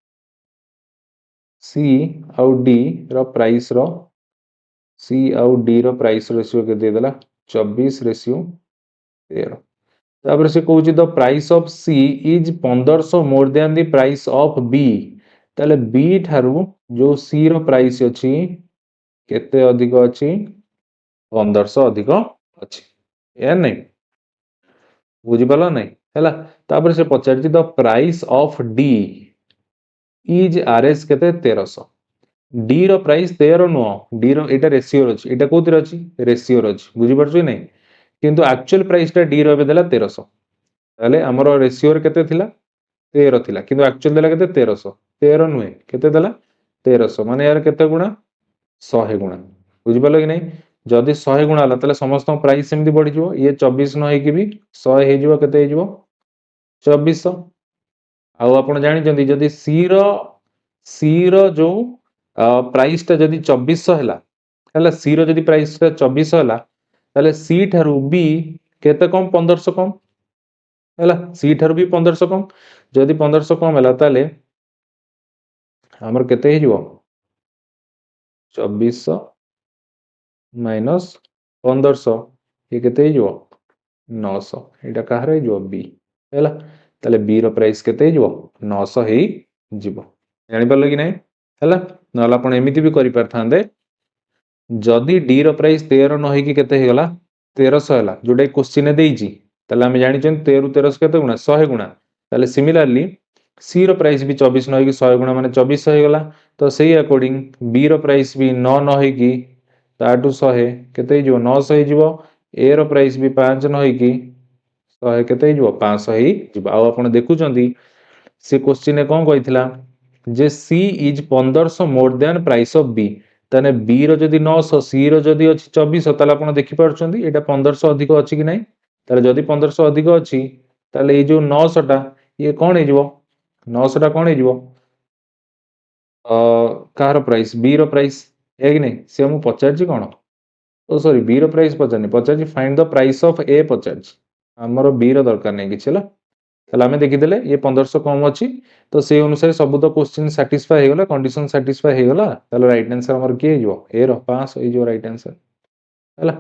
C आउ डी रो प्राइस रो सी आउ डी रो प्राइस रेशियो के दे देला 24:13. तापर से कहूँ the price of c is 1500 more than the price of b. ताले बी ठारू जो सी रो प्राइस अछि केते अधिक अछि 1500 अधिक अछि या नहीं बुझी पाला नहीं हैला. तापर से पचार the price of D is RS केते 1300. डी रो प्राइस 13 नुह डी रो एटा रेशियो अछि एटा कोतिर अछि रेशियो अछि बुझी परछु नहीं किंतु एक्चुअल प्राइस टा डी रो बे देला 1300. ताले हमरो रेशियो रे केते थिला 13 थिला किंतु एक्चुअल देला केते 1300. 13 नुहे केते देला 1300 माने यार केते गुणा 100 गुणा बुझी पालो कि नहीं. जदि 100 गुणा हला ताले समस्त प्राइस सेमति बढ़ी जिवो ये 24 न हे कि भी 100 हे जिवो केते हे जिवो 2400. आउ आपण जानि जंदी जदि सी रो जो प्राइस ता जदि 2400 हला सी रो जदि प्राइस ता 2400 हला ताले सी ठारू बी केते कम 1500 कम हला सी ठारू भी 1500 कम. जदि 1500 कम हला ताले हमर केते हे जिवो 2400 माइनस 1500 ये केते हे जिवो 900 एटा कहार हे जिवो बी हला. ताले बी रो प्राइस केते हे जिवो 900 हे जिवो जानि पालो कि नहीं हला. नला आपण एमिति भी करि परथांदे जदि डी रो प्राइस 13 न हे कि केते हे गला 1300 हला जोडे क्वेश्चन देइची ताले हम जानि छन 13 1300 केते गुणा 100 गुणा. ताले सिमिलरली सी रो प्राइस भी 24 न हे कि 100 गुणा माने 2400 हे गला. तो सेही अकॉर्डिंग बी रो प्राइस भी 9 न हे कि ताटू 100 केते जिवो 900 हे जिवो. ए रो प्राइस भी 5 न हे कि 100 केते जिवो 500 हे जिवो. आ आपण देखुचंदी से क्वेश्चन कोन कहितला जे C is 1500 more than price of B. ताने बी रो जदि 900 सी रो जदि अछि 2400 ताले आपण देखि परछंदी एटा 1500 अधिक अछि कि नहीं. ताले जदि 1500 अधिक अछि ताले ए जो 900 टा ये कोन हे जिवो 900 टा कोन हे जिवो कार प्राइस बी रो प्राइस है कि नहीं से हम पचार छी कोन ओ सॉरी बी रो प्राइस पचार छी फाइंड द प्राइस ऑफ ए पचार छी हमरो बी रो दरकार नहीं कि छला. ताले हमें देखि देले ये 1500 कम अछि तो से अनुसार सब तो क्वेश्चन सैटिस्फाई हे गला कंडीशन सैटिस्फाई हे गला. ताले राइट आंसर हमर के हे जिवो ए रो 500 हे जिवो राइट आंसर हला.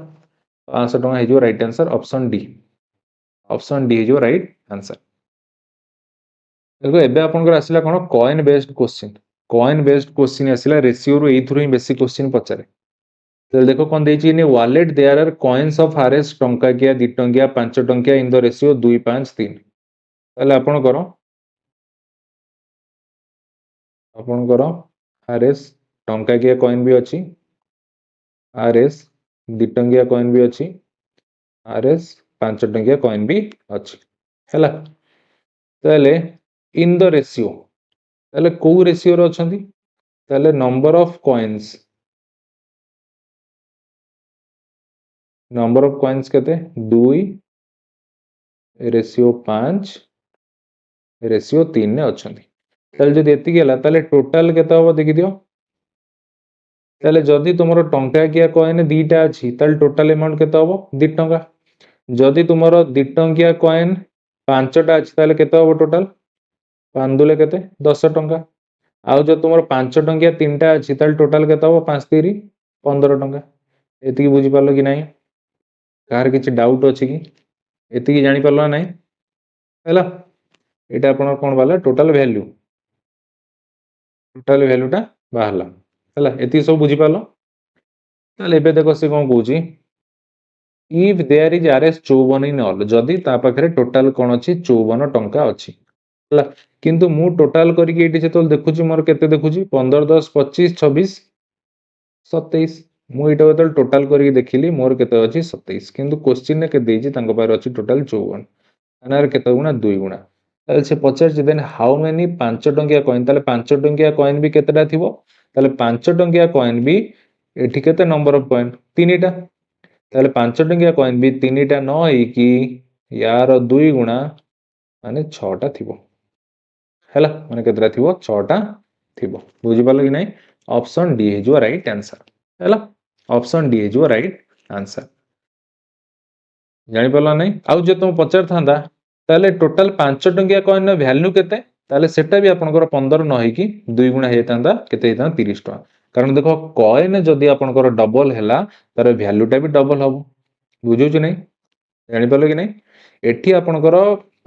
500 टका हे जिवो राइट आंसर ऑप्शन डी हे जिवो राइट आंसर. देखो एबे आपनकर आसिला कोन कॉइन बेस्ड क्वेश्चन आसिला रेशियो रो एथुरो ही बेसिक क्वेश्चन पचारे. तो देखो कौन देची in wallet there are coins of RS टंका किया 2 टंकिया 5 टंकिया इन द रेशियो 2:5:3. ताले आपण करो आरएस टंका किया कॉइन भी अछि आरएस 2 टंकिया कॉइन भी अछि आरएस 5 टंकिया कॉइन भी अछि हैला. ताले इन द रेशियो ताले को रेशियो रो अछंती ताले नंबर ऑफ कॉइन्स केते 2:5:3 ने अछंती. ताले जदि एति गेला ताले टोटल केते होबो देखि दियो. ताले जदि तुमरो टंका किया कॉइन 2टा अछि ताले टोटल अमाउंट केते होबो 2 टंका. जदि तुमरो 2 टंकिया कॉइन 5टा अछि ताले केते होबो टोटल 5 दुले केते 10 टंका. आउ जो तुमरो 5 टंकिया 3टा अछि ताले टोटल केते होबो 5 3 15 टंका. एति बुझी पालो कि नहीं कार किछि डाउट अछि कि एति जानि पालो नहीं हैला. एटा आपण कोन वाला टोटल वैल्यू टा बाहरला हैला. एति सब बुझी पालो. ताले एबे देखो से कोन कहूची if there is RS 54 in all जदि ता पाखरे टोटल कोन अछि 54 टंका अछि हैला. किंतु मु टोटल करी के एटी जेतोल देखुची मोर केते देखुची 15 10 25 26 27 मु एटा जेतोल टोटल करी देखिली मोर केते अछि 27 किंतु क्वेश्चन ने के देजी तांको पार अछि टोटल 54 अनार केते गुणा 2 गुणा. ताले से पचार जे देन हाउ मेनी 5 टंकिया कॉइन ताले 5 टंकिया कॉइन भी केतेटा थिबो ताले 5 टंकिया कॉइन भी एठी केते नंबर ऑफ कॉइन 3टा ताले 5 टंकिया कॉइन भी 3टा न होई कि यार 2 गुणा माने 6टा थिबो. हैला माने केतरा थिबो 6टा थिबो बुझि पालो कि नहीं ऑप्शन डी हे जो राइट आंसर हैला ऑप्शन डी हे जो राइट आंसर जानि पालो नहीं आउ जे तुम पचार थांदा ताले टोटल 5 टंकिया कॉइन नो वैल्यू केते ताले सेटा भी आपनकर 15 न होई कि 2 गुणा हे थांदा केते हे थांदा 30 टका कारण देखो कॉइन जदी आपनकर डबल हैला तार वैल्यू टा भी डबल हबो बुझु कि नहीं जानि पालो कि नहीं एठी आपनकर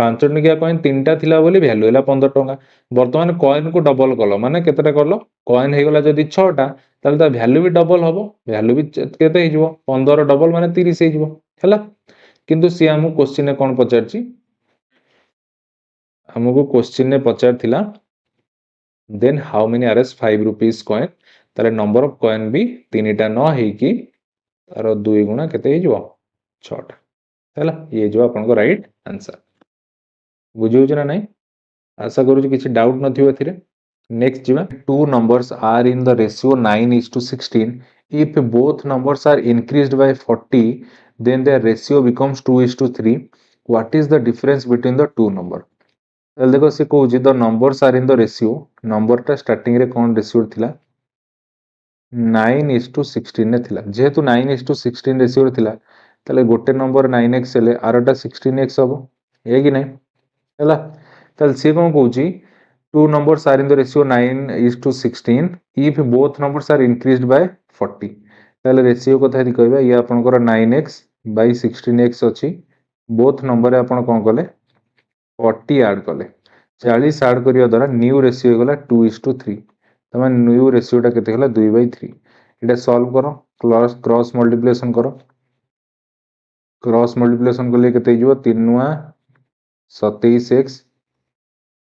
5 टंकिया कॉइन 3टा थिला बोली वैल्यू हैला 15 टका वर्तमान कॉइन को डबल कलो माने केतेटा करलो कॉइन हे गला जदी 6टा ताले ता वैल्यू भी डबल हबो वैल्यू भी केते हे जिवो 15 डबल माने 30 हे जिवो हैला किंतु सी हमु क्वेश्चन ने कोन पचारची हमको क्वेश्चन ने पचार थिला then how many RS 5 rupees coin ताले नंबर ऑफ कॉइन भी 3टा न हे कि तार 2 गुणा केते हे जिवो 6टा हैला ये जो आपन को राइट आंसर बुझियो जना नहीं आशा करू किसी डाउट नथियो एथिरे नेक्स्ट जीवा two numbers are in the ratio 9:16 if both numbers are increased by 40 then their ratio becomes 2:3 what is the difference between the two number ताले देखो से कहूची the numbers are in the ratio number टा starting रे कोन ratio थिला 9:16 ने थिला जेहेतु 9:16 रेशियो रे थिला ताले गोटे नंबर 9x हेले आरटा 16x हबो ए कि नहीं हैला ताले से कोन कहूची two numbers are in the ratio 9:16 if both numbers are increased by 40 ताले रेशियो कथा यदि कहबा ये आपनकर 9x by 16x अछि बोथ नंबर रे आपन कोन कले 40 ऐड कले 40 ऐड करिया द्वारा न्यू रेशियो गला 2:3 तमे न्यू रेशियो टा केते हला 2/3 एटा सॉल्व करो क्रॉस मल्टीप्लिकेशन करो क्रॉस मल्टीप्लिकेशन कले केते जिवो 3 नुआ 27x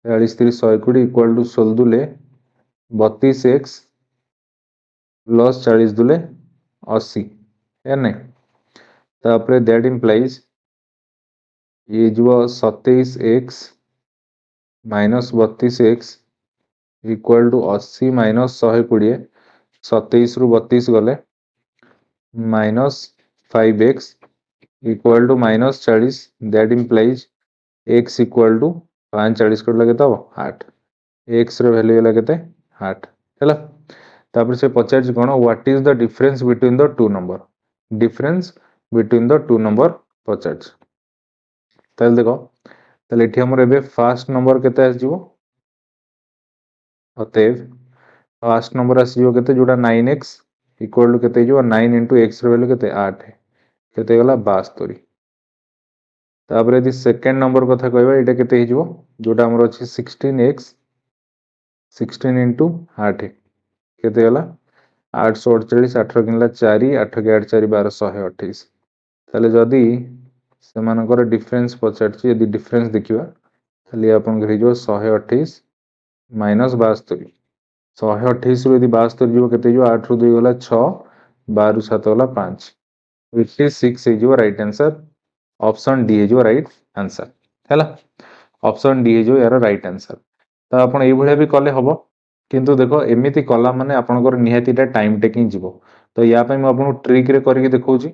40 3 120 इक्वल टू 16 दुले 32x प्लस 40 दुले 80 है नहीं तापरे दैट इंप्लाइज ये जो 27x minus 32x equal to 80 minus 120 27 रु 32 गले minus 5x equal to minus 40 that implies x equal to 5 40 कर लगे तो 8 x रे वैल्यू लगे ते 8 हैला तापर से पचार कोन what is the difference between the two number difference between the two number पचार ताले देखो ताले एठी हमर एबे फर्स्ट नंबर केते आस जिवो अतएव फर्स्ट नंबर आस जिवो केते जोडा 9x इक्वल टू केते जिवो 9 * x रे वैल्यू केते 8 है केते गला 72 तापर यदि सेकंड नंबर कथा कहबा एटा केते हे जिवो जोडा हमर अछि 16x 16 * 8 केते गला 848 8 किनला 4 8 के 8 4 12 128 ताले जदी सेमानकर डिफरेंस पचारछि यदि डिफरेंस देखिबा खाली आपन घर जो 128 माइनस 72 128 रु यदि 72 जो केते जो 8 रु 2 गला 6 12 रु 7 गला 5 which is 6 is your right answer option D है जो राइट आंसर हैला ऑप्शन डी है जो यार राइट आंसर तो आपण एई भलिया भी कले हबो किंतु देखो एमिति कला माने आपनकर निहातीटा टाइम टेकिंग जीवो तो या पय म आपन ट्रिक रे करके देखौची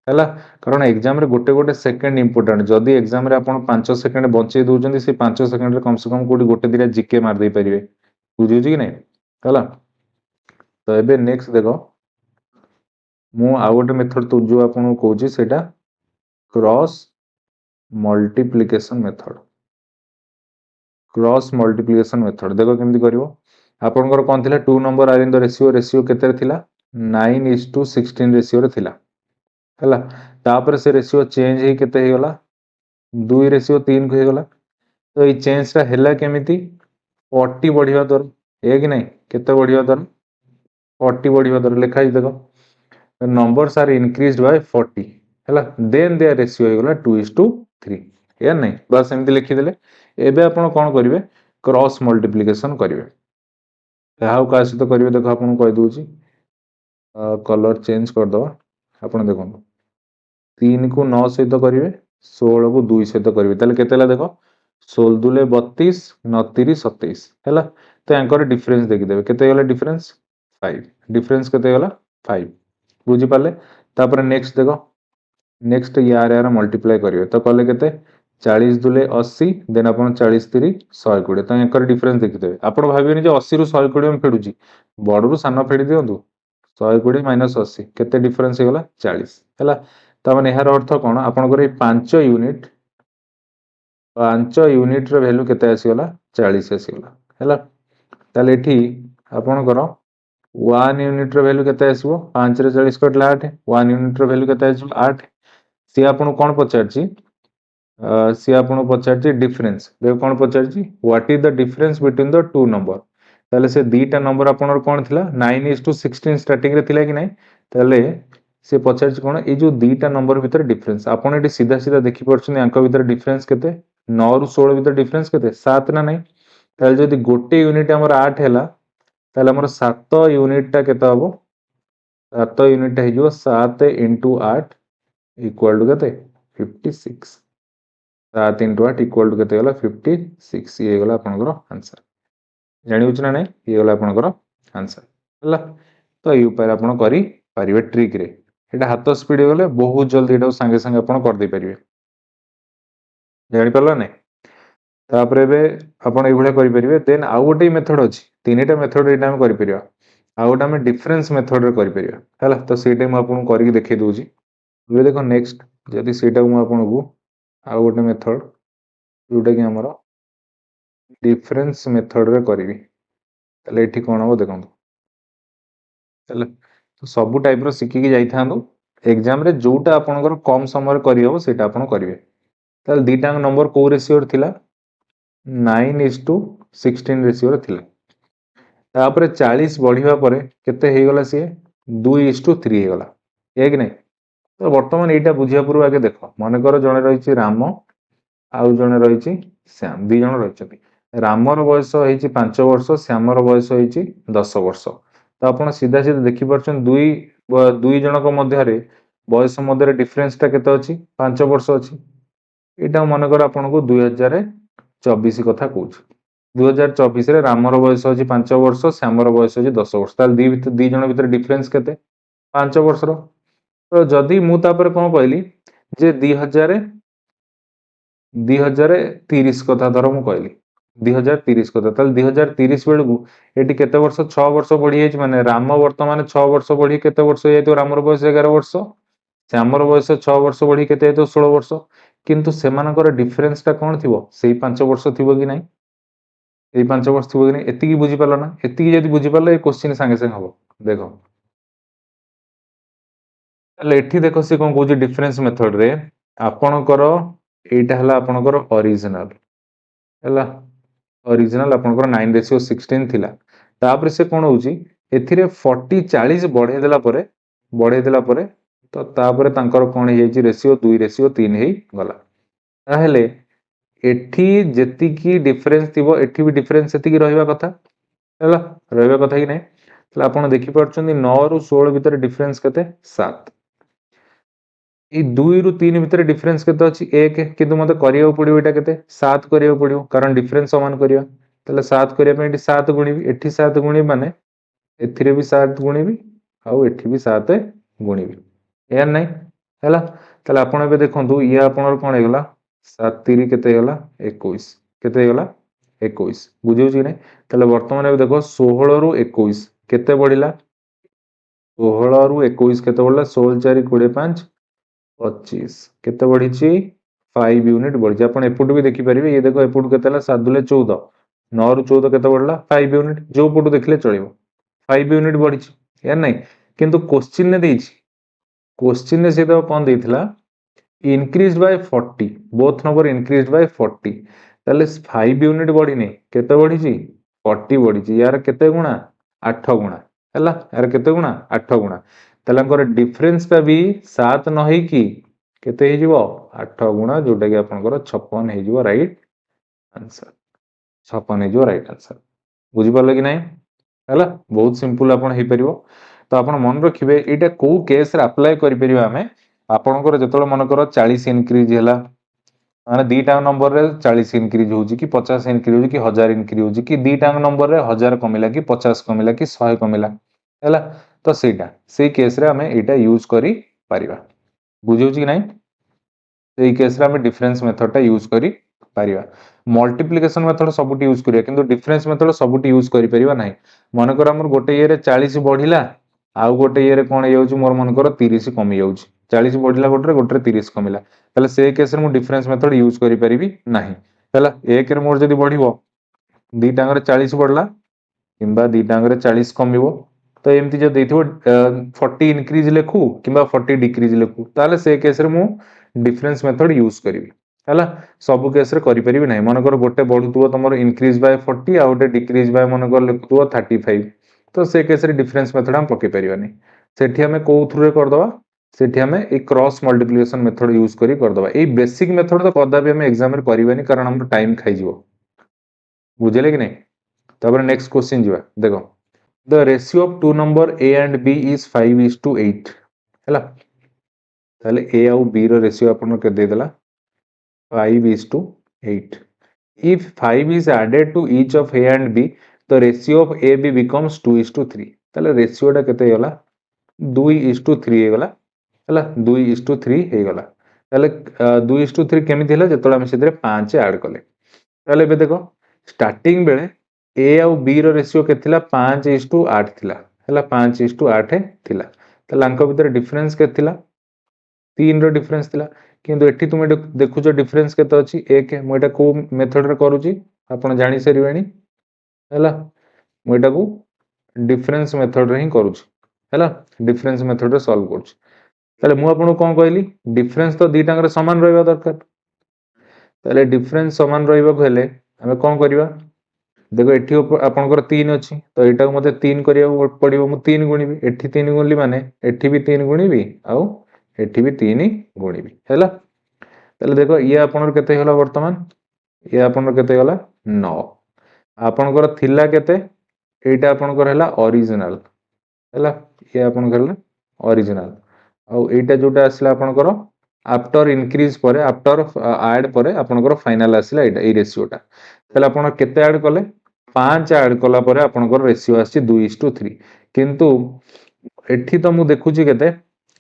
हैला कारण एग्जाम रे गोटे गोटे सेकंड इंपोर्टेंट जदी एग्जाम रे आपण 5 सेकंड बंचे दोजंदी से 5 सेकंड रे कम से कम कोडी गोटे दिरा जीके मार दे परिबे बुझियो कि नै हैला तो एबे नेक्स्ट देखो मु आ गोटे मेथड तो जो आपन कहूची सेटा cross multiplication method cross multiplication method देखो केमति करिवो आपनकर कोन थिला 2 number are in the ratio ratio केते थिला 9:16 रेशियो रे थिला हैला तापर से रेशियो चेंज हे केते हे गला 2:3 को हे गला तो ए चेंज ता हैला केमिति 40 बढ़िया दर हे कि नै केते बढ़िया दर 40 बढ़िया दर लिखा हि देखो नंबर्स आर इंक्रीज्ड बाय 40 हैला देन देयर रेशियो हे गला 2:3 या नै बस एमति लिखि देले एबे आपण कोन करिवे क्रॉस मल्टीप्लिकेशन करिवे हाउ का से तो करिवे देखो आपण कहि दोची कलर चेंज कर दो आपण देखो 3 को 9 सहित करिवे 16 को 2 सहित करिवे ताले केतेला देखो 16 दुले 32 9 3 27 हैला तो एंकर डिफरेंस देखि देबे केते गला डिफरेंस 5 डिफरेंस केते गला 5 बुझी पाले तापर नेक्स्ट देखो नेक्स्ट यार यार मल्टीप्लाई करिवे तो कले केते 40 दुले 80 देन अपन 40 3 120 तो एकर डिफरेंस देखिदेबे आपण भाबिबेनी जे 80 रु 120 में फेडुची बडरू सान फेडी दियंतु 120 माइनस 80 केते डिफरेंस हे गला 40 हैला त माने एहार अर्थ कोन आपण करे 5 यूनिट रो वैल्यू केते आसी गला 40 आसी गला हैला ताले एठी आपण करो 1 यूनिट रो वैल्यू केते आसीबो 5 रे 40 कटला 8 1 यूनिट रो वैल्यू केते आसीबो 8 सी आपण कोन पचारची सी आपण पचारची डिफरेंस देखो कोन पचारची what is the difference between the two number ताले से दीटा नंबर आपण कोन थिला 9:16 स्टार्टिंग रे थिला कि नै ताले से पचारची कोन ए जो दीटा नंबर भीतर डिफरेंस आपण एटी सीधा सीधा देखि परछन अंक भीतर डिफरेंस केते 9 रु 16 भीतर डिफरेंस केते 7 ना नै ताले जदी गोटे यूनिट हमर 8 हैला ताले हमर 7 यूनिट टा केते हबो 7 यूनिट हे जो 7 * 8 इक्वल टू केते 56 7 * 8 इक्वल टू केते गला 56 ये गला आपनकर आंसर जानि होछ ना नै ये गला आपनकर आंसर हला तो ये उपाय आपण करी परिवे ट्रिक रे एटा हाथ स्पीड गले बहुत जल्दी एटा संगे संगे आपण कर दे परिवे जानि परला नै तापरे बे आपण एभळे करि परिवे देन आ गोटे मेथड अछि तीनटा मेथड एटा हम करि परिवा आ गोटा हम डिफरेंस मेथड रे करि परिवा हला तो सेटा हम आपण करि देखै दोजी ये देखो नेक्स्ट जदी सेटा हम आपण को आ गोटे मेथड जोटा कि हमर डिफरेंस मेथड रे करिवि तले एठी कोन हो देखंतु तले तो सब टाइप रो सिखि कि जाई थांदो एग्जाम रे जोटा आपनकर कम समय करि हो सेटा आपण करिवे तले दीटा नंबर को रेशियो रे थिला 9:16 रेशियो रे थिला तापरे 40 बढ़िबा परे केते हे गला से 2:3 हे गला हे कि नै तो वर्तमान एटा बुझिया पूर्व आगे देखो मन कर जणे रहिछि राम आउ जणे रहिछि श्याम दी जण रहिछथि रामर बयस होइछि 5 वर्ष श्यामर बयस होइछि 10 वर्ष तो आपण सीधा सीधा देखि परछन दुई जनक मध्य रे बयस मध्य रे डिफरेंस ता केते अछि 5 वर्ष अछि एटा मन कर आपण को 2024 कथा कहूछ 2024 रे रामर बयस अछि 5 वर्ष श्यामर बयस अछि 10 वर्ष ताल दी जण भीतर डिफरेंस केते 5 वर्ष रो तो जदि मु तापर कोन कहली जे 2030 कथा धर मु कहली 2030 कथा ताल 2030 बेल को एटी केते वर्ष 6 वर्ष बढ़ी हेछ माने राम वर्तमान 6 वर्ष बढ़ी केते वर्ष हेतो रामर बयस 11 वर्ष श्यामर बयस 6 वर्ष बढ़ी केते हेतो 16 वर्ष किंतु सेमानकर डिफरेंस ता कोन थिबो सेही 5 वर्ष थिबो कि नै एही 5 वर्ष थिबो कि नै एति की बुझी पालो ना एति की जदी बुझी पालो ए क्वेश्चन संगे संगे हबो देखो ताले एठी देखो से कोन कहूची डिफरेंस मेथड रे आपणकर एटा हला आपणकर ओरिजिनल हला ओरिजिनल आपणकर 9:16 थिला तापर से कोन होची एथिरे 40 40 बढ़े देला परे तो तापर तांकर कोन हे जाई रेशियो 2:3 हे गला ताहेले एठी जेति की डिफरेंस थिबो एठी भी डिफरेंस सेति की रहइबा कथा हला रहइबा कथा कि नै तले आपण देखि परछन 9 रु 16 भीतर डिफरेंस केते 7 ए 2 रु 3 भीतर डिफरेंस केते अछि 1 किंतु मते करियो पडियो एटा केते 7 करियो पडियो कारण डिफरेंस समान करियो तले 7 करिया पे एटी 7 गुणिबी एठी 7 गुणी माने एथिरे भी 7 गुणिबी आउ एठी भी 7 गुणिबी या नै हैला तले आपण बे देखंतु ये आपनर कोन हेगला 7 3 केते हेगला 21 केते हेगला 21 बुझियो छी नै तले वर्तमान बे देखो 16 रु 21 केते बढ़िला 16 रु 21 केते बढ़ला 16 4 25 25 केते बढ़िची 5 यूनिट बढ़ी आपण एपुट भी देखि परिबे ये देखो एपुट केते हला 7 दुले 14 9 रु 14 केते बढ़ला 5 यूनिट जो पुट देखले चलिबो 5 यूनिट बढ़िची या नै किंतु क्वेश्चन ने देछि क्वेश्चन ने से तो कोन देथिला increased by 40 both number increased by 40 ताले 5 यूनिट बढ़ी नै केते बढ़िची 40 बढ़िची यार केते गुणा 8 गुणा हैला यार केते गुणा 8 गुणा ताले हमर डिफरेंस ता भी 7 न हे की केते हे जिवो 8 गुणा जोटा कि आपनकर 56 हे जिवो राइट आंसर 56 हे जिवो राइट आंसर बुझी परले कि नै हैला बहुत सिंपल आपन हे परिवो तो आपन मन रखिबे एटा को केस रे अप्लाई करि परिबा हमें आपनकर जेतले मन कर 40 इंक्रीज हैला माने दीटा नंबर रे 40 इंक्रीज होउची कि 50 इंक्रीज होउची कि 1000 इंक्रीज होउची कि दीटा नंबर रे 1000 कमिला कि 50 कमिला कि 100 कमिला हैला तो सेटा सेही केस रे हमें एटा यूज करि परिबा बुझियो छी कि नै सेही केस रे हम डिफरेंस मेथड टा यूज करी परिवा। मल्टीप्लिकेशन मेथड सबुटी यूज करिया किंतु डिफरेंस मेथड सबुटी यूज करि परिवा नाही। मन कर हमर गोटे ये रे 40 बढ़िला आउ गोटे ये रे कोन हेउची मोर मन कर 30 कमी जाउची 40 बढ़िला गोटे रे 30 कमिला तले से केस रे मु डिफरेंस मेथड यूज करि परिबी नाही। हला एक रे मोर जदी बढ़िबो दी टांगरे 40 बढ़ला किंबा दी टांगरे 40 कमिबो तो एमती जो देथिबो 40 इंक्रीज लेखु किंबा 40 डिक्रीज लेखु ताले से केस रे मु डिफरेंस मेथड यूज करिवि। हला सब केस रे करि परिबि नै मन कर गोटे बढ़ुतबो तमर इंक्रीज बाय 40 आ गोटे डिक्रीज बाय मन कर लेखुतबो 35 तो से केस रे डिफरेंस मेथड हम पके परिबानी सेठी हमें को थ्रू रे कर दवा सेठी हमें एक क्रॉस मल्टीप्लिकेशन मेथड यूज करी कर दवा। ए बेसिक मेथड तो कदा भी हमें एग्जाम रे करबानी कारण हम टाइम खाइ जिवो बुझले कि नै। तबर नेक्स्ट क्वेश्चन जिवा देखो the ratio of two number a and b is 5:8 हैला ताले a आउ b रो रेशियो अपन के दे देला 5:8 if 5 is added to each of a and b the ratio of a b becomes 2:3 ताले रेशियो टा केते गला 2:3 हे गला हैला 2:3 हे गला ताले 2:3 केमि थिला जेतोला हम सेतरे 5 ऐड कले ताले बे देखो स्टार्टिंग बेले ए आउ बी रो रेशियो के थिला 5:8 थिला हैला 5:8 थिला ताले अंक भीतर डिफरेंस के थिला 3 रो डिफरेंस थिला किंतु एठी तुम देखुचो डिफरेंस केते अछि 1 मु एटा को मेथड रे करूची आपण जानि सरिवेनी हैला मु एटा को डिफरेंस मेथड रे ही करूची हैला डिफरेंस मेथड रे सॉल्व करूची ताले मु आपण कोन कहली डिफरेंस तो दी टांगरे समान रहबा दरकार ताले डिफरेंस समान रहबा को हेले हमें कोन करबा देखो एठी आपनकर 3 अछि तो एटा मते 3 करिया पड़िबो मु 3 गुणिबी एठी 3 गुणली माने एठी भी 3 गुणिबी आउ एठी भी 3 गुणिबी हैला ताले देखो ये आपनर केते होला वर्तमान ये आपनर केते होला 9 आपनकर थिला केते एटा आपनकर हैला ओरिजिनल हैला ये आपनकर हैला ओरिजिनल आउ एटा जोटा आसला आपनकर आफ्टर इंक्रीज परे आफ्टर ऐड परे आपनकर फाइनल आसला एटा ए रेशियोटा ताले आपण केते ऐड कले 5 ऐड कला परे आपनकर रेशियो आसी 2:3 किंतु एठी तो मु देखुची केते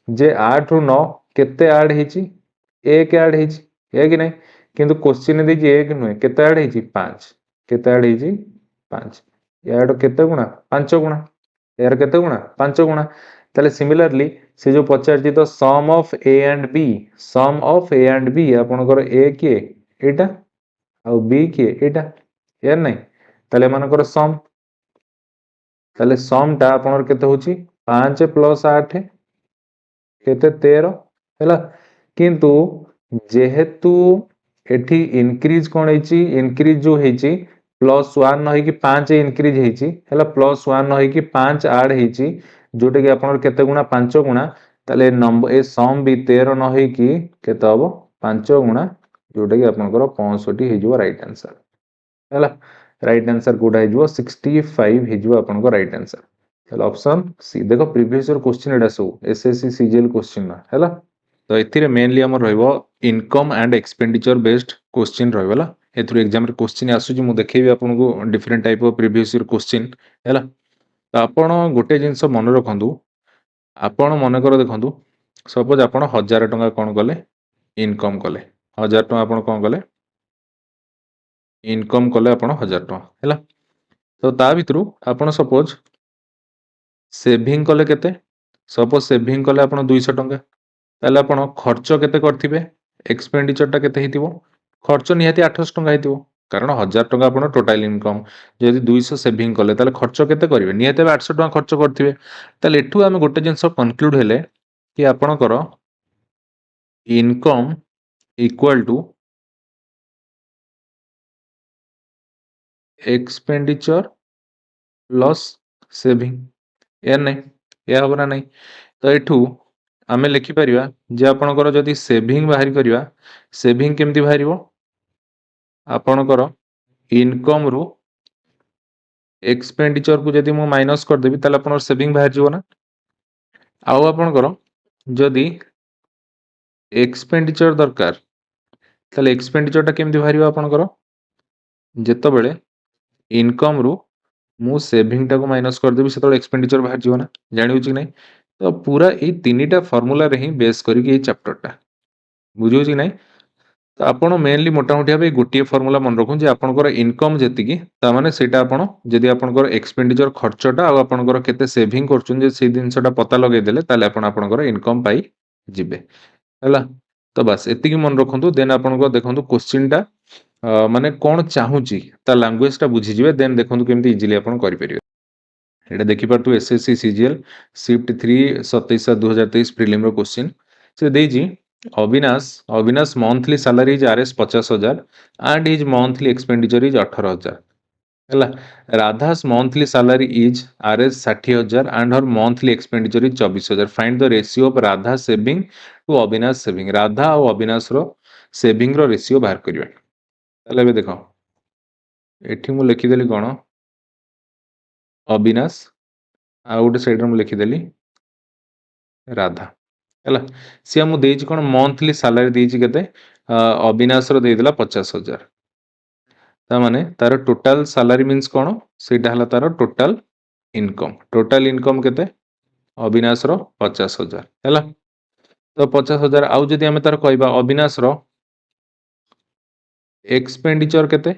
जे 8 रु 9 केते ऐड हेची 1 ऐड हेची हे कि नै किंतु क्वेश्चन दे जे 1 नुए केते ऐड हेची 5 केते ऐड हेची 5 यार केते गुणा 5 गुणा यार केते गुणा 5 गुणा ताले सिमिलरली से जो पचार जी तो sum of a and b sum of a and b आपनकर a के एटा आ b के एटा यार नै ताले मानकर सम ताले सम टा आपनर केते होची 5 + 8 केते 13 हैला किंतु जेहेतु एठी इंक्रीज कोन हेची इंक्रीज जो हेची +1 न कि 5 इंक्रीज हेची हैला +1 न कि 5 ऐड हेची जोटे कि आपनर केते गुणा 5 गुणा ताले नंबर ए सम भी 13 न कि केते हबो 5 गुणा जोटे कि आपनकर 65 हे जो राइट आंसर हैला राइट आंसर कोडा हे जो 65 हे जो आपनकर राइट आंसर हैला ऑप्शन सी देखो प्रीवियस ईयर क्वेश्चन एडा सो एसएससी सीजीएल क्वेश्चन ना हैला तो एथिरे मेनली हमर रहइबो income and expenditure based question रहइबला एथुर एग्जाम रे क्वेश्चन आसु जे मु देखेबी आपन को different type of previous year question हैला तो आपण गोटे जिंस मन रखंदु आपण मन कर देखंदु सपोज आपण 1000 टका कोन कले इनकम कले 1000 टका आपण कोन कले इनकम कले आपण 1000 टका हैला तो ता भितरु आपण सपोज सेविंग कले केते सपोज सेविंग कले आपण 200 टका ताले आपण खर्च केते करथिबे एक्सपेंडिचर टा केते हितिबो खर्च निहाती 800 टका हितिबो कारण 1000 टका आपण टोटल इनकम जदि 200 सेविंग कले ताले खर्च केते करिवे निहाती 800 टका खर्च करथिबे ताले एठू हम गोटे जिंस कंक्लूड हेले कि आपण कर income equal to expenditure plus saving या नहीं या होबना नहीं तो एठू आमे लिखि परिबा जे आपनकर जदि सेविंग बाहरी करिवा सेविंग केमति बाहरिबो आपनकर इनकम रु एक्सपेंडिचर को जदि मु माइनस कर देबी ताले आपनर सेविंग बाहर जिवो ना आउ आपनकर जदि एक्सपेंडिचर दरकार ताले एक्सपेंडिचर टा केमति बाहरिबो आपनकर जेतो बेले इनकम रु मु सेविंग टा को माइनस कर देबी सेतो एक्सपेंडिचर बाहर जिवो ना जानिउ कि नहीं तो पूरा ए तीनटा फार्मूला रे ही बेस करी के चैप्टर टा बुझे कि नहीं। तो आपण मेनली मोटामोटी भाव गोटे फर्मुला मन रखुन जे आपनकर इनकम जेतिकी ता माने सेटा आपण जदि आपनकर एक्सपेंडिचर खर्चटा आ आपनकर केते सेविंग करचुन जे से दिनसटा पता लगै देले ताले आपण आपनकर इनकम पाई जिबे हला। तो बस एतिकी मन रखंतु देन आपनको देखंतु क्वेश्चन टा माने कोन चाहूची ता लैंग्वेज टा बुझी जिवे देन देखंतु केमती इजीली आपण करि परिबे। एटा देखि पारतु एसएससी सीजीएल शिफ्ट 3 27/2023 प्रीलिम रो क्वेश्चन से देजी Avinash Avinash monthly salary is RS 50,000 and his monthly expenditure is 18,000 हला। Radha's monthly salary is RS 60,000 and her monthly expenditure is 24,000 find the ratio of Radha saving to Avinash saving Radha और अविनाश रो सेविंग रो ratio बाहर करिवे ताले बे देखो एठी मु लिखि देली कोन अविनाश आ गोटे साइड रे मु लिखि देली राधा हला। सी हमु देछि कोन मंथली सैलरी देछि केते अविनाश रो देइदला 50,000 ता माने तार टोटल सैलरी मींस कोन सेटा हला तार टोटल इनकम केते अविनाश रो 50,000 हला। तो 50,000 आउ जदि हमें तार कहबा अविनाश रो एक्सपेंडिचर केते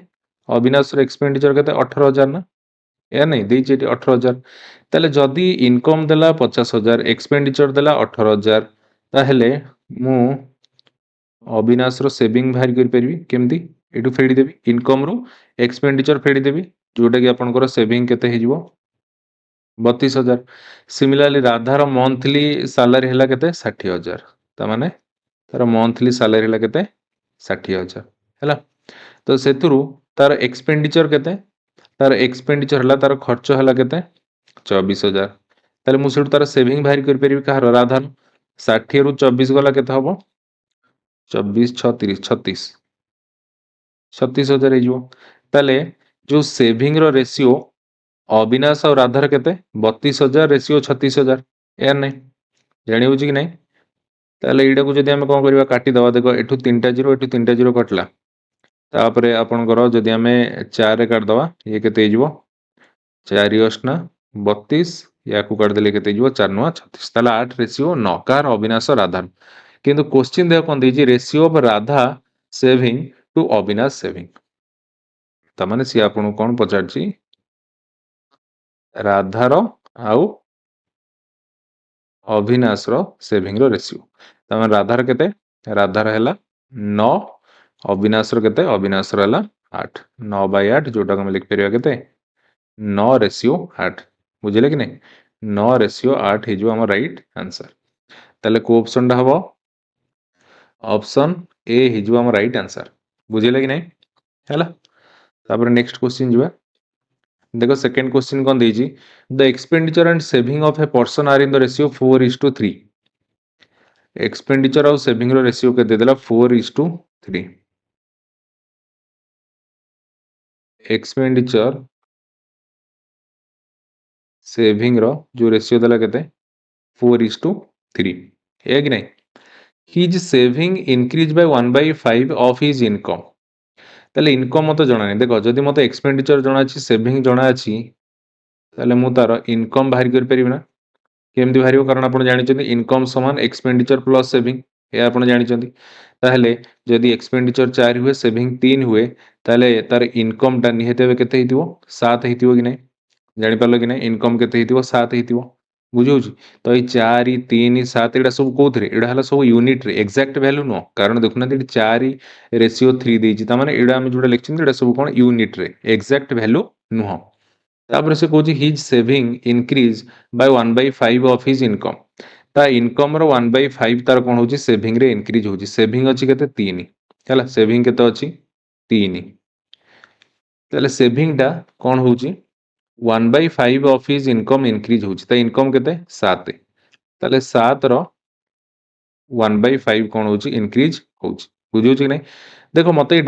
अविनाश रो एक्सपेंडिचर केते 18,000 ना या नहीं देछि 18,000 ताले जदि इनकम देला 50,000 एक्सपेंडिचर देला 18,000 ताहेले मु अविनाश रो सेविंग बाहर कर परबी केमती एटू फेडी देबी इनकम रो एक्सपेंडिचर फेडी देबी जोटा कि आपनकर सेविंग केते हे जिवो 32,000। सिमिलरली राधा रो मंथली सैलरी हला केते 60,000 ता माने तार मंथली सैलरी हला केते 60,000 हला। तो सेतुरु तार एक्सपेंडिचर केते तार एक्सपेंडिचर हला तार खर्च हला केते 24,000 ताले मु सेटु तार सेविंग बाहर कर परबी कहार राधा 60 रु 24 गला केते हबो 24 36 36 36,000 हो ताले जो सेविंग रो रेशियो अविनाश और राधार केते 32,000 रेशियो 36,000 यार नहीं जानि होची कि नहीं ताले एडा को जदि हम कोन करबा काटी दवा देखो एठु 3टा 0 एठु 3टा 0 कटला तापरे आपनकर जदि हमें 4 रे काट दवा ये केते हिजबो 4 8 32 या को काट देले केते हिजबो 4 9 36 ताले 8 रेशियो 9 कार अविनाश राधा किंतु क्वेश्चन देखो कोन देजी ratio of Radha saving to Avinash saving ता माने सी आपन कोन पचारची राधार आउ अविनाश रो सेविंग रो रेशियो ता माने राधार केते राधार हैला 9 अविनाश रो केते अविनाश रो हैला 8 9/8 जोटा हम लिख परिया केते 9 रेशियो 8 बुझिले कि नहीं 9 रेशियो 8 हे जो हम राइट आंसर ताले को ऑप्शन दा हबो ऑप्शन ए हे जो हम राइट आंसर बुझिले कि नहीं हैला। तापर नेक्स्ट क्वेश्चन जुवा देखो सेकंड क्वेश्चन कोन देजी the expenditure and saving of a person are in the ratio 4:3 expenditure और सेविंग रो रेशियो के दे देला 4:3 एक्सपेंडिचर सेविंग रो जो रेशियो देला केते 4:3 है कि नहीं his saving increase by 1/5 of his income ताले इनकम मते जणा नहीं देखो जदि मते एक्सपेंडिचर जणा अछि सेविंग जणा अछि ताले मु तार इनकम बाहर कर परिबना केमति बाहरियो कारण आपण जानि छथि इनकम समान एक्सपेंडिचर प्लस सेविंग ए आपण जानि छथि ताहले जदि एक्सपेंडिचर 4 हुए सेविंग 3 हुए ताले तार इनकम ता निहेतेबे केते हितिबो 7 हितिबो कि नहीं जानि पालो कि नहीं इनकम केते हितिबो 7 हितिबो बुझौछि तो ए 4 3 7 एडा सब कोथरे एडा हला सब यूनिट रे एग्जैक्ट वैल्यू नो कारण देखुना 4 रेशियो 3 देछि ता माने एडा हम जोडा लेखछन एडा सब कोन यूनिट रे एग्जैक्ट वैल्यू नो तापर से कहछि his saving increase by 1/5 of his income ता इनकम रो 1/5 तार कोन होछि सेविंग रे इंक्रीज होछि सेविंग अछि केते 3 हला सेविंग केते अछि 3 ताले सेविंग दा कोन होछि 1/5 ऑफ हिज इनकम इंक्रीज होछि ता इनकम केते 7 ताले 7 रो 1/5 कोन होछि इंक्रीज होछि बुझियो कि नहीं देखो मते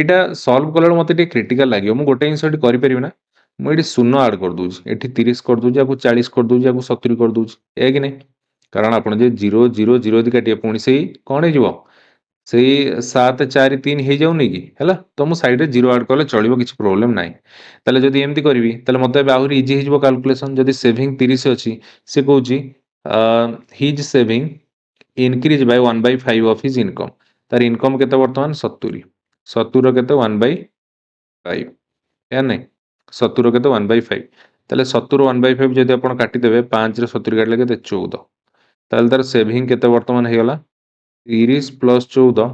एटा सॉल्व करला मते टे क्रिटिकल लागियो मु गोटे इनसर्ट करि परिबि ना मुझे शून्य आड कर दूँ ये 30 कर दूँ या 40 कर दूँ या 70 कर दूँ है कि नहीं कारण आप 0 0 0 दी काटिए पुणी से कौन हो 7 4 3 हो जाऊनी कि है तो मुझे सैड्रे 0 आड कले चलो किसी प्रोब्लेम ना ताले जदि एमती करी मत आहरी इजी हो कैलकुलेशन जदि सेविंग 30 अच्छी सी कौच his saving increase by 1/5 of his income तार इनकम केते वर्तमान 70 70 केते 1/5 या नहीं 70 केते 1/5 ताले 70 1/5 जदि आपण काटी देबे 5 रे 70 काटले केते 14 ताले तार सेविंग केते वर्तमान हे गला 30 + 14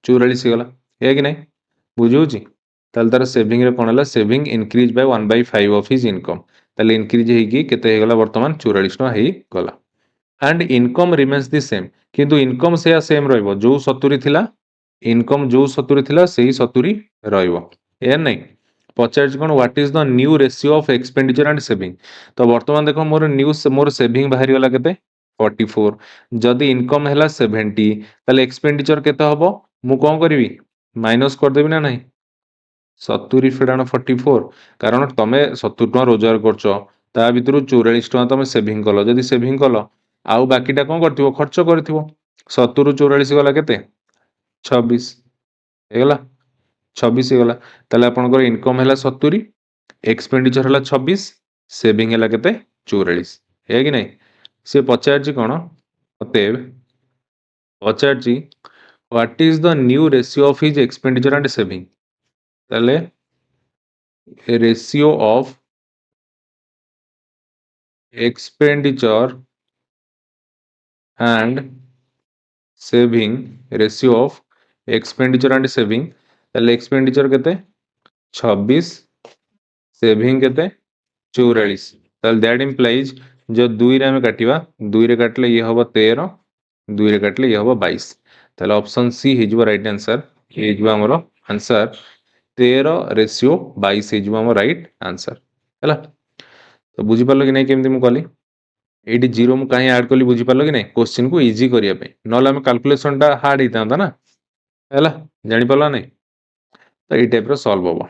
44 गला है कि नहीं बुझौची ताले तार सेविंग रे कोन हला saving increase by 1/5 of his income ताले इंक्रीज हे की केते हे गला वर्तमान 44 टका हे गला and income remains the same किंतु इनकम से सेम रहइबो जो 70 थिला इनकम जो 70 थिला सेही 70 रहइबो या नहीं पचार कोन what is the new ratio of expenditure and saving तो वर्तमान देखो मोर सेविंग बाहरी गला केते 44 जदि इनकम हैला 70 ताले एक्सपेंडिचर केते हबो मु कोन करबी माइनस कर देबी ना नहीं 70 फेडाण 44 कारण तमे 70 टका रोजगार करछ ता भितरु 44 टका तमे सेविंग कलो जदि सेविंग कलो आउ बाकीटा कोन करथिबो खर्च करथिबो 70 रु 44 गला केते 26 हेगला 26 हेगला ताले आपनकर इनकम हैला 70 एक्सपेंडिचर हैला 26 सेविंग हैला केते 44 है कि नहीं से पचार कोन अतएव पचार what is the new ratio of his expenditure and saving ताले ratio of expenditure and saving ratio of expenditure and saving ताले एक्सपेंडिचर केते 26 सेविंग केते 44 ताले दैट इंप्लाइज जो 2 रे हम काटिबा 2 रे काटले ये हबो 13 2 रे काटले ये हबो 22 ताले ऑप्शन सी हिजबो राइट आंसर हिजबो हमरो आंसर 13:22 हिजबो हमरो राइट आंसर हैला तो बुझी पारलो कि नहीं केमती मु कहली एटी जीरो मु काहे ऐड कली बुझी पारलो कि नहीं क्वेश्चन को इजी करिया पे नले हम कैलकुलेशन टा हार्ड हितांता ना हैला जानि पारला नहीं तो ए टाइप रो सॉल्व होबो